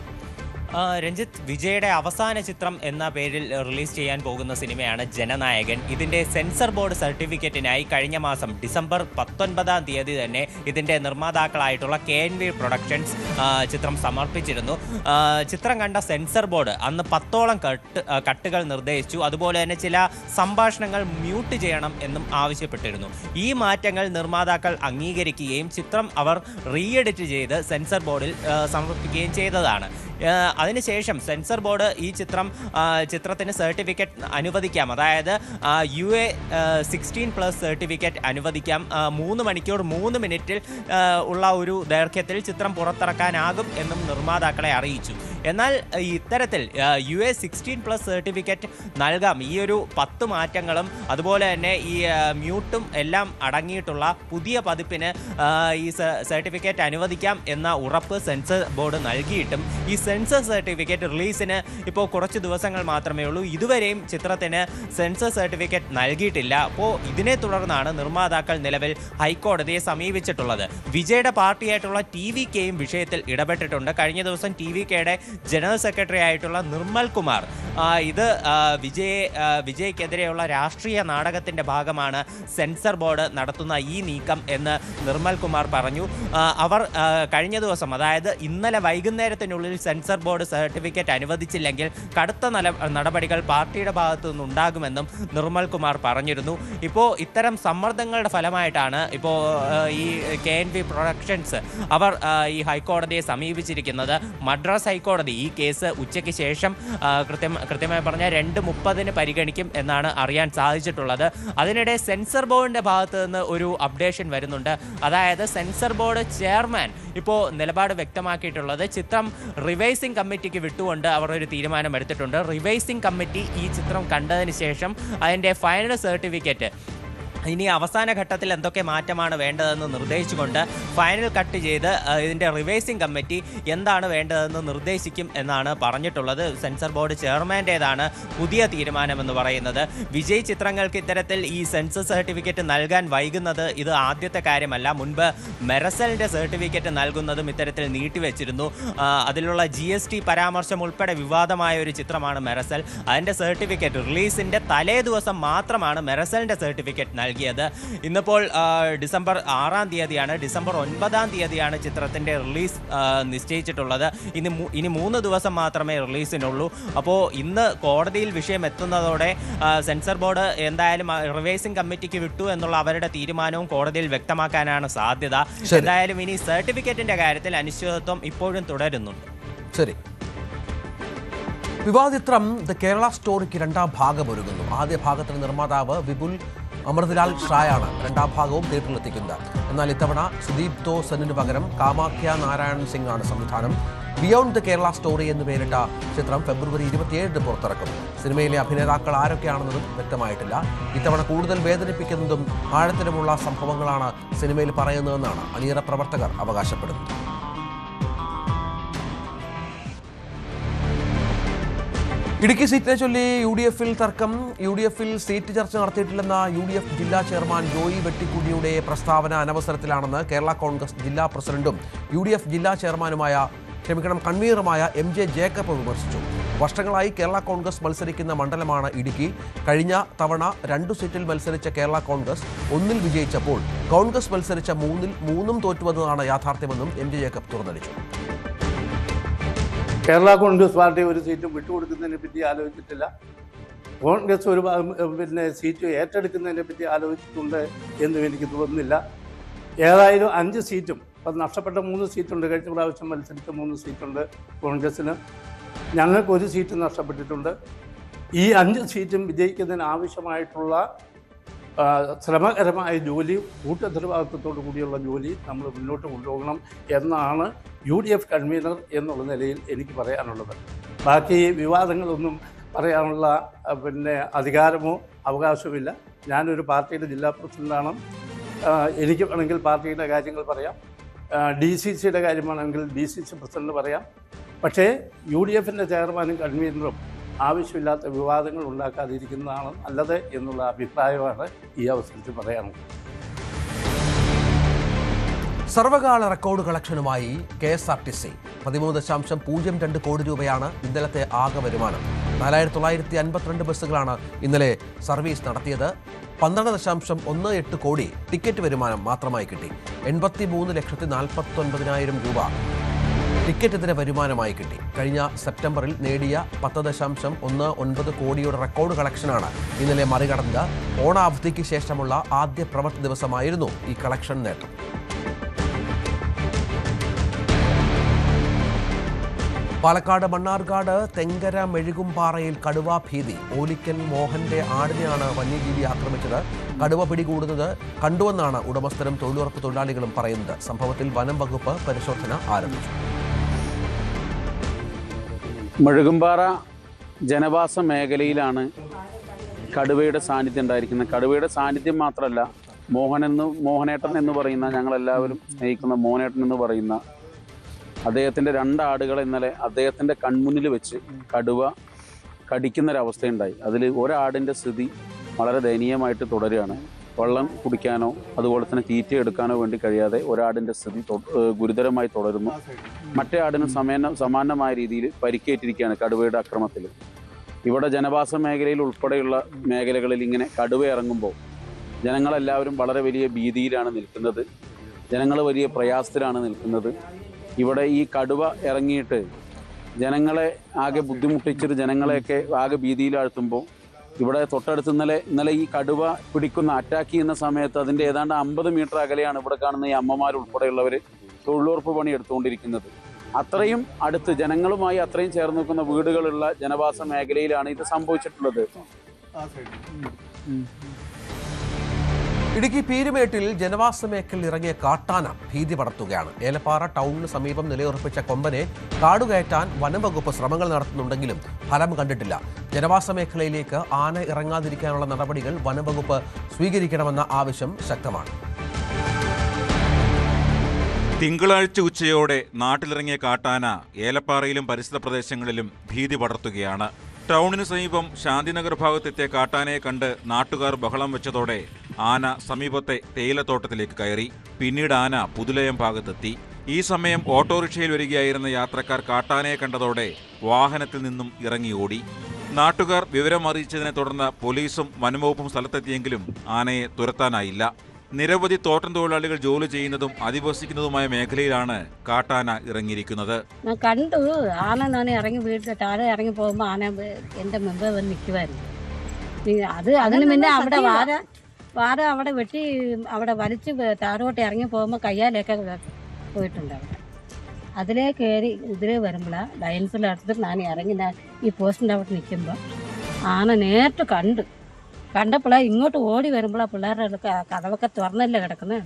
രഞ്ജിത്ത്, വിജയുടെ അവസാന ചിത്രം എന്ന പേരിൽ റിലീസ് ചെയ്യാൻ പോകുന്ന സിനിമയാണ് ജനനായകൻ. ഇതിൻ്റെ സെൻസർ ബോർഡ് സർട്ടിഫിക്കറ്റിനായി കഴിഞ്ഞ മാസം ഡിസംബർ 19-ാം തീയതി തന്നെ ഇതിൻ്റെ നിർമ്മാതാക്കളായിട്ടുള്ള KNV പ്രൊഡക്ഷൻസ് ചിത്രം സമർപ്പിച്ചിരുന്നു. ചിത്രം കണ്ട സെൻസർ ബോർഡ് അന്ന് 10ഓളം കട്ടുകൾ നിർദ്ദേശിച്ചു. അതുപോലെ തന്നെ ചില സംഭാഷണങ്ങൾ മ്യൂട്ട് ചെയ്യണം എന്നും ആവശ്യപ്പെട്ടിരുന്നു. ഈ മാറ്റങ്ങൾ നിർമ്മാതാക്കൾ അംഗീകരിക്കുകയും ചിത്രം അവർ റീഎഡിറ്റ് ചെയ്ത് സെൻസർ ബോർഡിൽ സമർപ്പിക്കുകയും ചെയ്തതാണ്. അതിനുശേഷം സെൻസർ ബോർഡ് ഈ ചിത്രത്തിന് സർട്ടിഫിക്കറ്റ് അനുവദിക്കാം, അതായത് UA 16+ സർട്ടിഫിക്കറ്റ് അനുവദിക്കാം. 3 മണിക്കൂർ 3 മിനിറ്റിൽ ഉള്ള ഒരു ദൈർഘ്യത്തിൽ ചിത്രം പുറത്തിറക്കാനാകും എന്നും നിർമ്മാതാക്കളെ അറിയിച്ചു. എന്നാൽ ഇത്തരത്തിൽ US16+ സർട്ടിഫിക്കറ്റ് നൽകാം. ഈ ഒരു 10 മാറ്റങ്ങളും അതുപോലെ തന്നെ ഈ മ്യൂട്ടും എല്ലാം അടങ്ങിയിട്ടുള്ള പുതിയ പതിപ്പിന് ഈ സർട്ടിഫിക്കറ്റ് അനുവദിക്കാം എന്ന ഉറപ്പ് സെൻസർ ബോർഡ് നൽകിയിട്ടും ഈ സെൻസർ സർട്ടിഫിക്കറ്റ് റിലീസിന് ഇപ്പോൾ കുറച്ച് ദിവസങ്ങൾ മാത്രമേ ഉള്ളൂ. ഇതുവരെയും ചിത്രത്തിന് സെൻസർ സർട്ടിഫിക്കറ്റ് നൽകിയിട്ടില്ല. അപ്പോൾ ഇതിനെ തുടർന്നാണ് നിർമ്മാതാക്കൾ നിലവിൽ ഹൈക്കോടതിയെ സമീപിച്ചിട്ടുള്ളത്. വിജയുടെ പാർട്ടിയായിട്ടുള്ള TVKയും വിഷയത്തിൽ ഇടപെട്ടിട്ടുണ്ട്. കഴിഞ്ഞ ദിവസം TVKയുടെ ജനറൽ സെക്രട്ടറി ആയിട്ടുള്ള നിർമ്മൽ കുമാർ ഇത് വിജയ്ക്കെതിരെയുള്ള രാഷ്ട്രീയ നാടകത്തിന്റെ ഭാഗമാണ് സെൻസർ ബോർഡ് നടത്തുന്ന ഈ നീക്കം എന്ന് നിർമ്മൽ കുമാർ പറഞ്ഞു. അവർ കഴിഞ്ഞ ദിവസം, അതായത് ഇന്നലെ വൈകുന്നേരത്തിനുള്ളിൽ സെൻസർ ബോർഡ് സർട്ടിഫിക്കറ്റ് അനുവദിച്ചില്ലെങ്കിൽ കടുത്ത നടപടികൾ പാർട്ടിയുടെ ഭാഗത്തു നിന്നുണ്ടാകുമെന്നും നിർമ്മൽ കുമാർ പറഞ്ഞിരുന്നു. ഇപ്പോൾ ഇത്തരം സമ്മർദ്ദങ്ങളുടെ ഫലമായിട്ടാണ് ഇപ്പോൾ ഈ KNV പ്രൊഡക്ഷൻസ് അവർ ഈ ഹൈക്കോടതിയെ സമീപിച്ചിരിക്കുന്നത്. മദ്രാസ് ഹൈക്കോടതി ഈ കേസ് ഉച്ചയ്ക്ക് ശേഷം കൃത്യമായി പറഞ്ഞാൽ 2:30 പരിഗണിക്കും എന്നാണ് അറിയാൻ സാധിച്ചിട്ടുള്ളത്. അതിനിടെ സെൻസർ ബോർഡിന്റെ ഭാഗത്ത് നിന്ന് ഒരു അപ്ഡേഷൻ വരുന്നുണ്ട്. അതായത് സെൻസർ ബോർഡ് ചെയർമാൻ ഇപ്പോൾ നിലപാട് വ്യക്തമാക്കിയിട്ടുള്ളത് ചിത്രം റിവൈസിംഗ് കമ്മിറ്റിക്ക് വിട്ടുകൊണ്ട് അവർ ഒരു തീരുമാനം എടുത്തിട്ടുണ്ട്. റിവൈസിംഗ് കമ്മിറ്റി ഈ ചിത്രം കണ്ടതിന് ശേഷം അതിൻ്റെ ഫൈനൽ സർട്ടിഫിക്കറ്റ് ഇനി അവസാന ഘട്ടത്തിൽ എന്തൊക്കെ മാറ്റമാണ് വേണ്ടതെന്ന് നിർദ്ദേശിച്ചുകൊണ്ട് ഫൈനൽ കട്ട് ചെയ്ത് ഇതിൻ്റെ റിവൈസിംഗ് കമ്മിറ്റി എന്താണ് വേണ്ടതെന്ന് നിർദ്ദേശിക്കും എന്നാണ് പറഞ്ഞിട്ടുള്ളത്. സെൻസർ ബോർഡ് ചെയർമാൻ്റേതാണ് പുതിയ തീരുമാനമെന്ന് പറയുന്നത്. വിജയ് ചിത്രങ്ങൾക്ക് ഇത്തരത്തിൽ ഈ സെൻസർ സർട്ടിഫിക്കറ്റ് നൽകാൻ വൈകുന്നത് ഇത് ആദ്യത്തെ കാര്യമല്ല. മുൻപ് മെറസലിൻ്റെ സർട്ടിഫിക്കറ്റ് നൽകുന്നതും ഇത്തരത്തിൽ നീട്ടിവെച്ചിരുന്നു. അതിലുള്ള GST പരാമർശം ഉൾപ്പെടെ വിവാദമായ ഒരു ചിത്രമാണ് മെറസൽ. അതിൻ്റെ സർട്ടിഫിക്കറ്റ് റിലീസിൻ്റെ തലേ ദിവസം മാത്രമാണ് മെറസലിൻ്റെ സർട്ടിഫിക്കറ്റ് നൽകിയത്. ഇന്നിപ്പോൾ ഡിസംബർ 6-ാം തീയതിയാണ്. ഡിസംബർ 9-ാം തീയതിയാണ് ചിത്രത്തിൻ്റെ റിലീസ് നിശ്ചയിച്ചിട്ടുള്ളത്. ഇനി 3 ദിവസം മാത്രമേ റിലീസിനുള്ളൂ. അപ്പോൾ ഇന്ന് കോടതിയിൽ വിഷയം എത്തുന്നതോടെ സെൻസർ ബോർഡ് എന്തായാലും റിവൈസിംഗ് കമ്മിറ്റിക്ക് വിട്ടു എന്നുള്ള അവരുടെ തീരുമാനവും കോടതിയിൽ വ്യക്തമാക്കാനാണ് സാധ്യത. എന്തായാലും ഇനി സർട്ടിഫിക്കറ്റിന്റെ കാര്യത്തിൽ അനിശ്ചിതത്വം ഇപ്പോഴും തുടരുന്നുണ്ട്. ശരി. വിവാദിത്രം ദ കേരള സ്റ്റോറിക്ക് 2ാം ഭാഗം ഒരുങ്ങുന്നു. ആദ്യ ഭാഗത്തിന് നിർമ്മാതാവ് വിപുൽ അമൃതലാൽ ഷായാണ് 2ാം ഭാഗവും തിയേറ്ററിലെത്തിക്കുന്നത്. എന്നാൽ ഇത്തവണ സുദീപ് തോസനിന് പകരം കാമാഖ്യ നാരായണൻ സിംഗ് ആണ് സംവിധാനം. ബിയോണ്ട് ദ കേരള സ്റ്റോറി എന്ന് പേരിട്ട ചിത്രം ഫെബ്രുവരി 27 പുറത്തിറക്കും. സിനിമയിലെ അഭിനേതാക്കൾ ആരൊക്കെയാണെന്നതും വ്യക്തമായിട്ടില്ല. ഇത്തവണ കൂടുതൽ വേദനിപ്പിക്കുന്നതും ആഴത്തിലുമുള്ള സംഭവങ്ങളാണ് സിനിമയിൽ പറയുന്നതെന്നാണ് അണിയറ പ്രവർത്തകർ അവകാശപ്പെടുന്നത്. ഇടുക്കി സീറ്റിനെ ചൊല്ലി UDF-ൽ തർക്കം. UDF-ൽ സീറ്റ് ചർച്ച നടത്തിയിട്ടില്ലെന്ന UDF ജില്ലാ ചെയർമാൻ ജോയി വെട്ടിക്കുടിയുടെ പ്രസ്താവന അനവസരത്തിലാണെന്ന് കേരള കോൺഗ്രസ് ജില്ലാ പ്രസിഡന്റും UDF ജില്ലാ ചെയർമാനുമായ കൺവീനറുമായ MJ ജേക്കബ് വിമർശിച്ചു. വർഷങ്ങളായി കേരള കോൺഗ്രസ് മത്സരിക്കുന്ന മണ്ഡലമാണ് ഇടുക്കി. കഴിഞ്ഞ തവണ 2 സീറ്റിൽ മത്സരിച്ച കേരള കോൺഗ്രസ് 1-ൽ വിജയിച്ചപ്പോൾ കോൺഗ്രസ് മത്സരിച്ച 3-ൽ 3 തോറ്റുവന്നതാണ് യാഥാർത്ഥ്യമെന്നും MJ ജേക്കബ് തുറന്നടിച്ചു. കേരള കോൺഗ്രസ് പാർട്ടി ഒരു സീറ്റും വിട്ടുകൊടുക്കുന്നതിനെ പറ്റി ആലോചിച്ചിട്ടില്ല. കോൺഗ്രസ് ഒരു സീറ്റ് ഏറ്റെടുക്കുന്നതിനെ പറ്റി ആലോചിച്ചിട്ടുണ്ട് എന്നും എനിക്ക് തോന്നുന്നില്ല. ഏതായാലും 5 സീറ്റും അത് നഷ്ടപ്പെട്ട 3 സീറ്റുണ്ട്. കഴിഞ്ഞ പ്രാവശ്യം മത്സരിച്ച 3 സീറ്റുണ്ട് കോൺഗ്രസ്സിന്. ഞങ്ങൾക്ക് 1 സീറ്റ് നഷ്ടപ്പെട്ടിട്ടുണ്ട്. ഈ 5 സീറ്റും വിജയിക്കുന്നതിന് ആവശ്യമായിട്ടുള്ള ശ്രമകരമായ ജോലി, കൂട്ടുത്തരവാദിത്വത്തോടു കൂടിയുള്ള ജോലി നമ്മൾ മുന്നോട്ട് കൊണ്ടുപോകണം എന്നാണ് UDF കൺവീനർ എന്നുള്ള നിലയിൽ എനിക്ക് പറയാനുള്ളത്. ബാക്കി വിവാദങ്ങളൊന്നും പറയാനുള്ള അധികാരമോ അവകാശമില്ല. ഞാനൊരു പാർട്ടിയുടെ ജില്ലാ പ്രസിഡന്റാണ്. എനിക്ക് വേണമെങ്കിൽ പാർട്ടിയുടെ കാര്യങ്ങൾ പറയാം. DCCയുടെ കാര്യമാണെങ്കിൽ DCC പ്രസിഡന്റ് പറയാം. പക്ഷേ UDFൻ്റെ ചെയർമാനും കൺവീനറും ആവശ്യമില്ലാത്ത വിവാദങ്ങൾ ഉണ്ടാക്കാതിരിക്കുന്നതാണ് നല്ലത് എന്നുള്ള അഭിപ്രായമാണ് ഈ അവസരത്തിൽ പറയാനുള്ളത്. സർവകാല റെക്കോർഡ് കളക്ഷനുമായി KSRTC 13.02 കോടി രൂപയാണ് ഇന്നലത്തെ ആകെ വരുമാനം. 4952 ബസ്സുകളാണ് ഇന്നലെ സർവീസ് നടത്തിയത്. 12.18 കോടി ടിക്കറ്റ് വരുമാനം മാത്രമായി കിട്ടി. 83,49,000 രൂപ ടിക്കറ്റിന് വരുമാനമായി കിട്ടി. കഴിഞ്ഞ സെപ്റ്റംബറിൽ നേടിയ 10.19 കോടിയുടെ റെക്കോർഡ് കളക്ഷനാണ് ഇന്നലെ മറികടന്നത്. ഓണാവധിക്ക് ശേഷമുള്ള ആദ്യ പ്രവൃത്തി ദിവസമായിരുന്നു ഈ കളക്ഷൻ നേട്ടം. പാലക്കാട് മണ്ണാർക്കാട് തെങ്കര മെഴുകുംപാറയിൽ കടുവാ ഭീതി. ഓലിക്കൻ മോഹന്റെ ആടിനെയാണ് വന്യജീവി ആക്രമിച്ചത്. കടുവ പിടികൂടുന്നത് കണ്ടുവെന്നാണ് ഉടമസ്ഥരും തൊഴിലുറപ്പ് തൊഴിലാളികളും പറയുന്നത്. സംഭവത്തിൽ വനം വകുപ്പ് പരിശോധന ആരംഭിച്ചു. മുഴുകുംപാറ ജനവാസ മേഖലയിലാണ് കടുവയുടെ സാന്നിധ്യം ഉണ്ടായിരിക്കുന്നത്. കടുവയുടെ സാന്നിധ്യം മാത്രമല്ല, മോഹനേട്ടൻ എന്ന് പറയുന്ന, ഞങ്ങളെല്ലാവരും സ്നേഹിക്കുന്ന മോഹനേട്ടൻ എന്ന് പറയുന്ന അദ്ദേഹത്തിൻ്റെ 2 ആടുകളെ ഇന്നലെ അദ്ദേഹത്തിൻ്റെ കൺമുന്നിൽ വെച്ച് കടുവ കടിക്കുന്നൊരവസ്ഥയുണ്ടായി. അതിൽ ഒരാടിൻ്റെ സ്ഥിതി വളരെ ദയനീയമായിട്ട് തുടരുകയാണ്. വെള്ളം കുടിക്കാനോ അതുപോലെ തന്നെ തീറ്റ എടുക്കാനോ വേണ്ടി കഴിയാതെ ഒരാടിൻ്റെ സ്ഥിതി ഗുരുതരമായി തുടരുന്നു. മറ്റേ ആടിന് സമാനമായ രീതിയിൽ പരിക്കേറ്റിരിക്കുകയാണ് കടുവയുടെ അക്രമത്തിൽ. ഇവിടെ ജനവാസ മേഖലയിൽ ഉൾപ്പെടെയുള്ള മേഖലകളിൽ ഇങ്ങനെ കടുവ ഇറങ്ങുമ്പോൾ ജനങ്ങളെല്ലാവരും വളരെ വലിയ ഭീതിയിലാണ് നിൽക്കുന്നത്. ജനങ്ങൾ വലിയ പ്രയാസത്തിലാണ് നിൽക്കുന്നത്. ഇവിടെ ഈ കടുവ ഇറങ്ങിയിട്ട് ജനങ്ങളെ ആകെ ബുദ്ധിമുട്ടിച്ചിട്ട് ജനങ്ങളെയൊക്കെ ആകെ ഭീതിയിലാഴ്ത്തുമ്പോൾ ഇവിടെ തൊട്ടടുത്ത് ഇന്നലെ ഈ കടുവ അറ്റാക്ക് ചെയ്യുന്ന സമയത്ത് അതിൻ്റെ ഏതാണ്ട് 50 മീറ്റർ അകലെയാണ് ഇവിടെ കാണുന്ന ഈ അമ്മമാരുൾപ്പെടെയുള്ളവർ തൊഴിലുറപ്പ് പണി എടുത്തുകൊണ്ടിരിക്കുന്നത്. അത്രയും അടുത്ത് ജനങ്ങളുമായി അത്രയും ചേർന്ന് നിൽക്കുന്ന വീടുകളുള്ള ജനവാസ മേഖലയിലാണ് ഇത് സംഭവിച്ചിട്ടുള്ളത്. ഇടുക്കി പീരുമേട്ടിൽ ജനവാസ മേഖലയിൽ ഇറങ്ങിയ കാട്ടാന ഭീതി പടർത്തുകയാണ്. ഏലപ്പാറ ടൗണിന് സമീപം നിലയുറപ്പിച്ച കൊമ്പനെ കാടുകയറ്റാൻ വനംവകുപ്പ് ശ്രമങ്ങൾ നടത്തുന്നുണ്ടെങ്കിലും ഫലം കണ്ടിട്ടില്ല. ജനവാസ മേഖലയിലേക്ക് ആന ഇറങ്ങാതിരിക്കാനുള്ള നടപടികൾ വനംവകുപ്പ് സ്വീകരിക്കണമെന്ന ആവശ്യം ശക്തമാണ്. തിങ്കളാഴ്ച ഉച്ചയോടെ നാട്ടിലിറങ്ങിയ കാട്ടാന ഏലപ്പാറയിലും പരിസര പ്രദേശങ്ങളിലും ഭീതി പടർത്തുകയാണ്. ടൗണിന് സമീപം ശാന്തിനഗർ ഭാഗത്തെത്തിയ കാട്ടാനയെ കണ്ട് നാട്ടുകാർ ബഹളം വെച്ചതോടെ ആന സമീപത്തെ തേയിലത്തോട്ടത്തിലേക്ക് കയറി. പിന്നീട് ആന പുതുലയം ഭാഗത്തെത്തി. ഈ സമയം ഓട്ടോറിക്ഷയിൽ വരികയായിരുന്ന യാത്രക്കാർ കാട്ടാനയെ കണ്ടതോടെ വാഹനത്തിൽ നിന്നും ഇറങ്ങി ഓടി. നാട്ടുകാർ വിവരം അറിയിച്ചതിനെ തുടർന്ന് പോലീസും വനംവകുപ്പും സ്ഥലത്തെത്തിയെങ്കിലും ആനയെ തുരത്താനായില്ല. നിരവധി തോട്ടം തൊഴിലാളികൾ ജോലി ചെയ്യുന്നതും അധിവസിക്കുന്നതുമായ മേഖലയിലാണ് കാട്ടാന ഇറങ്ങിയിരിക്കുന്നത്. കണ്ടു ആന ഞാൻ ഇറങ്ങി വീട്ടിൽ താഴെ ഇറങ്ങി പോകുമ്പോൾ ആന എൻ്റെ മുമ്പേ വന്ന് നിൽക്കുമായിരുന്നു. അതിന് മുന്നേ അവിടെ വാര അവിടെ വെട്ടി അവിടെ വലിച്ച് താഴോട്ട് ഇറങ്ങി പോകുമ്പോൾ കയ്യാലൊക്കെ പോയിട്ടുണ്ട്. അവിടെ അതിലേ കയറി ഇതിലേ വരുമ്പോഴാണ് ലയൻസിലടുത്ത് ഞാൻ ഇറങ്ങി ഈ പോസ്റ്റിൻ്റെ അവിടെ നിൽക്കുമ്പോൾ ആന നേരിട്ട് കണ്ടപ്പോഴാണ് ഇങ്ങോട്ട് ഓടി വരുമ്പോഴാണ് പിള്ളേരുടെ കഥവൊക്കെ തുറന്നല്ലേ കിടക്കുന്നത്.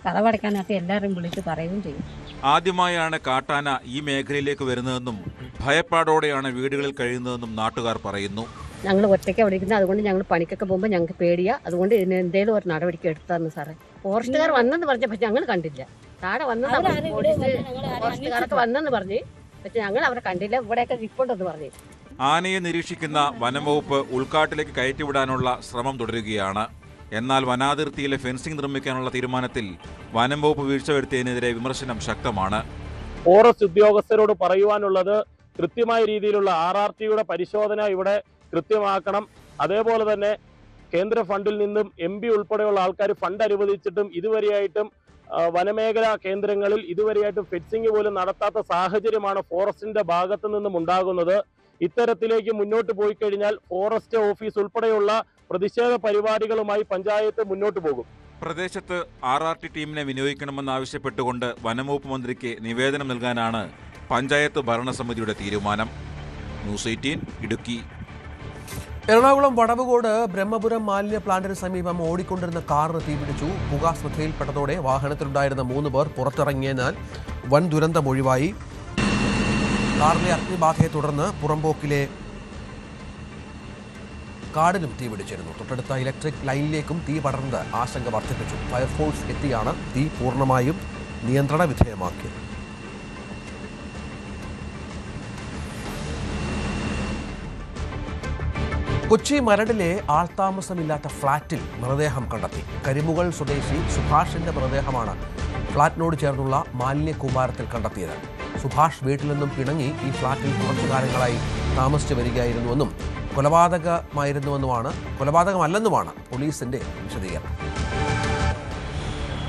കഥവടയ്ക്കാനൊക്കെ എല്ലാവരും വിളിച്ച് പറയുകയും ചെയ്യും. ആദ്യമായാണ് കാട്ടാന ഈ മേഖലയിലേക്ക് വരുന്നതെന്നും ഭയപ്പാടോടെയാണ് വീടുകളിൽ കഴിയുന്നതെന്നും നാട്ടുകാർ പറയുന്നു. ഞങ്ങൾ ഒറ്റയ്ക്ക് വിളിക്കുന്നത്, അതുകൊണ്ട് ഞങ്ങൾ പണിക്കൊക്കെ പോകുമ്പോൾ ഞങ്ങൾക്ക് പേടിയാ. അതുകൊണ്ട് ഇതിന് എന്തെങ്കിലും ഒരു നടപടിക്ക് എടുത്താന്ന് സാറേ. ഫോറസ്റ്റുകാർ വന്നെന്ന് പറഞ്ഞപ്പോൾ ഞങ്ങൾ കണ്ടില്ല. താഴെ വന്നത് ഫോറസ്റ്റുകാരൊക്കെ വന്നെന്ന് പറഞ്ഞ്, പക്ഷെ ഞങ്ങൾ അവരെ കണ്ടില്ല. ഇവിടെയൊക്കെ റിപ്പോർട്ടെന്ന് പറഞ്ഞു. ആനയെ നിരീക്ഷിക്കുന്ന വനംവകുപ്പ് ഉൾക്കാട്ടിലേക്ക് കയറ്റിവിടാനുള്ള ശ്രമം തുടരുകയാണ്. എന്നാൽ വനാതിർത്തിയിലെ ഫെൻസിംഗ് നിർമ്മിക്കാനുള്ള തീരുമാനത്തിൽ വനംവകുപ്പ് വീഴ്ച വരുത്തിയതിനെതിരെ വിമർശനം ശക്തമാണ്. ഫോറസ്റ്റ് ഉദ്യോഗസ്ഥരോട് പറയുവാനുള്ളത് കൃത്യമായ രീതിയിലുള്ള RRTയുടെ പരിശോധന ഇവിടെ കൃത്യമാക്കണം. അതേപോലെ തന്നെ കേന്ദ്ര ഫണ്ടിൽ നിന്നും MP ഉൾപ്പെടെയുള്ള ആൾക്കാർ ഫണ്ട് അനുവദിച്ചിട്ടും ഇതുവരെയായിട്ടും വനമേഖലാ കേന്ദ്രങ്ങളിൽ ഇതുവരെയായിട്ടും ഫെൻസിംഗ് പോലും നടത്താത്ത സാഹചര്യമാണ് ഫോറസ്റ്റിന്റെ ഭാഗത്തു നിന്നും ഉണ്ടാകുന്നത്. ഇത്തരത്തിലേക്ക് മുന്നോട്ട് പോയി കഴിഞ്ഞാൽ ഫോറസ്റ്റ് ഓഫീസ് ഉൾപ്പെടെയുള്ള പ്രതിഷേധ പരിപാടികളുമായി പഞ്ചായത്ത് മുന്നോട്ട് പോകും. പ്രദേശത്ത് RRT ടീമിനെ വിനിയോഗിക്കണമെന്നാവശ്യപ്പെട്ടുകൊണ്ട് വനംവകുപ്പ് മന്ത്രിക്ക് നിവേദനം നൽകാനാണ് പഞ്ചായത്ത് ഭരണസമിതിയുടെ തീരുമാനം. ന്യൂസ് 18 ഇടുക്കി. എറണാകുളം വടവുകോട് ബ്രഹ്മപുരം മാലിന്യ പ്ലാന്റിന് സമീപം ഓടിക്കൊണ്ടിരുന്ന കാറിന് തീപിടിച്ചു. പുക ശ്രദ്ധയിൽപ്പെട്ടതോടെ വാഹനത്തിലുണ്ടായിരുന്ന 3 പേർ പുറത്തിറങ്ങിയതിനാൽ വൻ ദുരന്തം ഒഴിവായി. കാറിലെ അഗ്നിബാധയെ തുടർന്ന് പുറമ്പോക്കിലെ കാടിനും തീപിടിച്ചിരുന്നു. തൊട്ടടുത്ത ഇലക്ട്രിക് ലൈനിലേക്കും തീ പടർന്നത് ആശങ്ക വർദ്ധിപ്പിച്ചു. ഫയർഫോഴ്സ് എത്തിയാണ് തീ പൂർണ്ണമായും നിയന്ത്രണ വിധേയമാക്കിയത്. കൊച്ചി മരടിലെ ആൾതാമസമില്ലാത്ത ഫ്ളാറ്റിൽ മൃതദേഹം കണ്ടെത്തി. കരിമുകൾ സ്വദേശി സുഭാഷിന്റെ മൃതദേഹമാണ് ഫ്ളാറ്റിനോട് ചേർന്നുള്ള മാലിന്യ കൂമ്പാരത്തിൽ കണ്ടെത്തിയത്. സുഭാഷ് വീട്ടിൽ നിന്നും പിണങ്ങി ഈ ഫ്ളാറ്റിൽ കുറച്ചു കാലങ്ങളായി താമസിച്ചു വരികയായിരുന്നുവെന്നും കൊലപാതകമല്ലെന്നുമാണ് പോലീസിന്റെ വിശദീകരണം.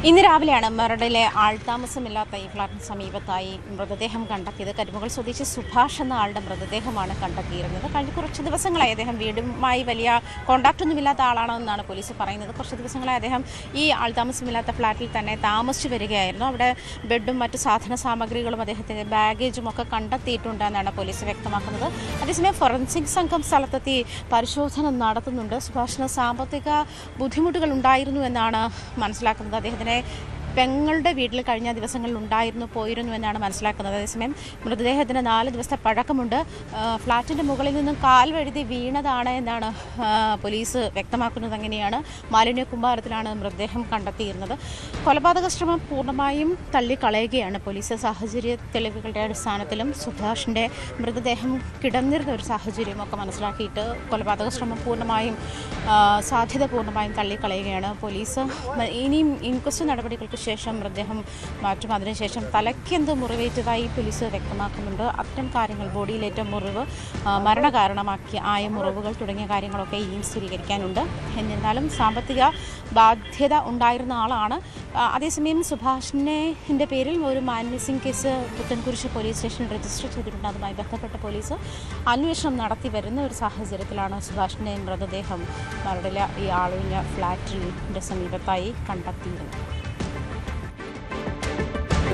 ഇന്ന് രാവിലെയാണ് മരടിലെ ആൾതാമസമില്ലാത്ത ഈ ഫ്ളാറ്റിന് സമീപത്തായി മൃതദേഹം കണ്ടെത്തിയത്. കരിമുകൾ സ്വദേശി സുഭാഷ് എന്ന ആളുടെ മൃതദേഹമാണ് കണ്ടെത്തിയിരുന്നത്. കഴിഞ്ഞ കുറച്ച് ദിവസങ്ങളായി അദ്ദേഹം വീടുമായി വലിയ കോണ്ടാക്റ്റൊന്നുമില്ലാത്ത ആളാണെന്നാണ് പോലീസ് പറയുന്നത്. കുറച്ച് ദിവസങ്ങളായി അദ്ദേഹം ഈ ആൾതാമസമില്ലാത്ത ഫ്ളാറ്റിൽ തന്നെ താമസിച്ചു വരികയായിരുന്നു. അവിടെ ബെഡും മറ്റ് സാധന സാമഗ്രികളും അദ്ദേഹത്തിൻ്റെ ബാഗേജും ഒക്കെ കണ്ടെത്തിയിട്ടുണ്ട് എന്നാണ് പോലീസ് വ്യക്തമാക്കുന്നത്. അതേസമയം ഫോറൻസിക് സംഘം സ്ഥലത്തെത്തി പരിശോധന നടത്തുന്നുണ്ട്. സുഭാഷിന് സാമ്പത്തിക ബുദ്ധിമുട്ടുകൾ ഉണ്ടായിരുന്നു എന്നാണ് മനസ്സിലാക്കുന്നത്. അദ്ദേഹത്തിന് പെങ്ങളുടെ വീട്ടിൽ കഴിഞ്ഞ ദിവസങ്ങളിൽ പോയിരുന്നു എന്നാണ് മനസ്സിലാക്കുന്നത്. അതേസമയം മൃതദേഹത്തിന് 4 ദിവസത്തെ പഴക്കമുണ്ട്. ഫ്ളാറ്റിൻ്റെ മുകളിൽ നിന്നും കാൽ വഴുതി വീണതാണ് എന്നാണ് പോലീസ് വ്യക്തമാക്കുന്നത്. അങ്ങനെയാണ് മാലിന്യ കുമ്പാരത്തിലാണ് മൃതദേഹം കണ്ടെത്തിയിരുന്നത്. കൊലപാതക ശ്രമം പൂർണ്ണമായും തള്ളിക്കളയുകയാണ് പോലീസ്. സാഹചര്യ തെളിവുകളുടെ അടിസ്ഥാനത്തിലും സുഭാഷിൻ്റെ മൃതദേഹം കിടന്നിരുന്ന ഒരു സാഹചര്യമൊക്കെ മനസ്സിലാക്കിയിട്ട് കൊലപാതക ശ്രമം സാധ്യത പൂർണ്ണമായും തള്ളിക്കളയുകയാണ് പോലീസ്. ഇനിയും ഇൻക്വസ്റ്റ് നടപടികൾക്ക് ശേഷം മൃതദേഹം മാറ്റും. അതിനുശേഷം തലയ്ക്കെന്ത് മുറിവേറ്റതായി പോലീസ് വ്യക്തമാക്കുന്നുണ്ട്. അത്തരം കാര്യങ്ങൾ, ബോഡിയിലേറ്റ മുറിവ്, മരണകാരണമാക്കിയ മുറിവുകൾ തുടങ്ങിയ കാര്യങ്ങളൊക്കെ ഇനിയും സ്ഥിരീകരിക്കാനുണ്ട്. എന്നിരുന്നാലും സാമ്പത്തിക ബാധ്യത ഉണ്ടായിരുന്ന ആളാണ്. അതേസമയം സുഭാഷിൻ്റെ പേരിൽ ഒരു മിസ്സിംഗ് കേസ് പുത്തൻകുരിശ് പോലീസ് സ്റ്റേഷനിൽ രജിസ്റ്റർ ചെയ്തിട്ടുണ്ട്. അതുമായി ബന്ധപ്പെട്ട പോലീസ് അന്വേഷണം നടത്തി വരുന്ന ഒരു സാഹചര്യത്തിലാണ് സുഭാഷിൻ്റെ മൃതദേഹം മരടിലെ ഈ ആളൊഴിഞ്ഞ ഫ്ലാറ്റിൻ്റെ സമീപത്തായി കണ്ടെത്തിയിരുന്നത്.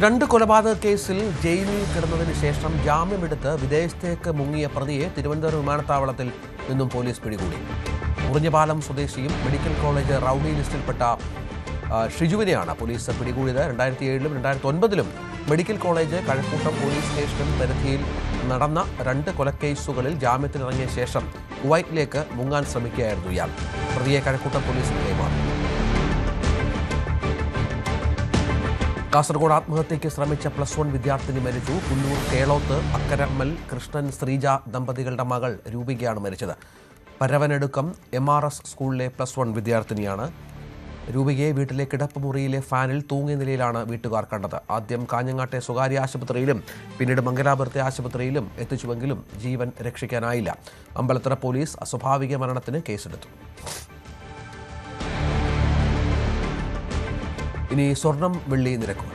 2 കൊലപാതക കേസിൽ ജയിലിൽ കിടന്നതിന് ശേഷം ജാമ്യമെടുത്ത് വിദേശത്തേക്ക് മുങ്ങിയ പ്രതിയെ തിരുവനന്തപുരം വിമാനത്താവളത്തിൽ നിന്നും പോലീസ് പിടികൂടി. മുറിഞ്ഞപാലം സ്വദേശിയും മെഡിക്കൽ കോളേജ് റൌഡി ലിസ്റ്റിൽപ്പെട്ട ഷിജുവിനെയാണ് പോലീസ് പിടികൂടിയത്. 2007-ലും 2009-ലും medical college Kazhakoottam police station പരിധിയിൽ നടന്ന 2 കൊലക്കേസുകളിൽ ജാമ്യത്തിലിറങ്ങിയ ശേഷം കുവൈറ്റിലേക്ക് മുങ്ങാൻ ശ്രമിക്കുകയായിരുന്നു ഇയാൾ. പ്രതിയെ കഴക്കൂട്ടം പോലീസിന് കൈമാറി. കാസർഗോഡ് ആത്മഹത്യയ്ക്ക് ശ്രമിച്ച +1 വിദ്യാർത്ഥിനി മരിച്ചു. പുല്ലൂർ കേളോത്ത് അക്കരമ്മൽ കൃഷ്ണൻ ശ്രീജ ദമ്പതികളുടെ മകൾ രൂപികയാണ് മരിച്ചത്. പരവനടുക്കം MRS സ്കൂളിലെ +1 വിദ്യാർത്ഥിനിയാണ്. രൂപികയെ വീട്ടിലെ കിടപ്പുമുറിയിലെ ഫാനിൽ തൂങ്ങിയ നിലയിലാണ് വീട്ടുകാർ കണ്ടത്. ആദ്യം കാഞ്ഞങ്ങാട്ടെ സ്വകാര്യ ആശുപത്രിയിലും പിന്നീട് മംഗലാപുരത്തെ ആശുപത്രിയിലും എത്തിച്ചുവെങ്കിലും ജീവൻ രക്ഷിക്കാനായില്ല. അമ്പലത്തറ പോലീസ് അസ്വാഭാവിക മരണത്തിന് കേസെടുത്തു. ഇനി സ്വർണം വെള്ളി നിരക്കുകൾ.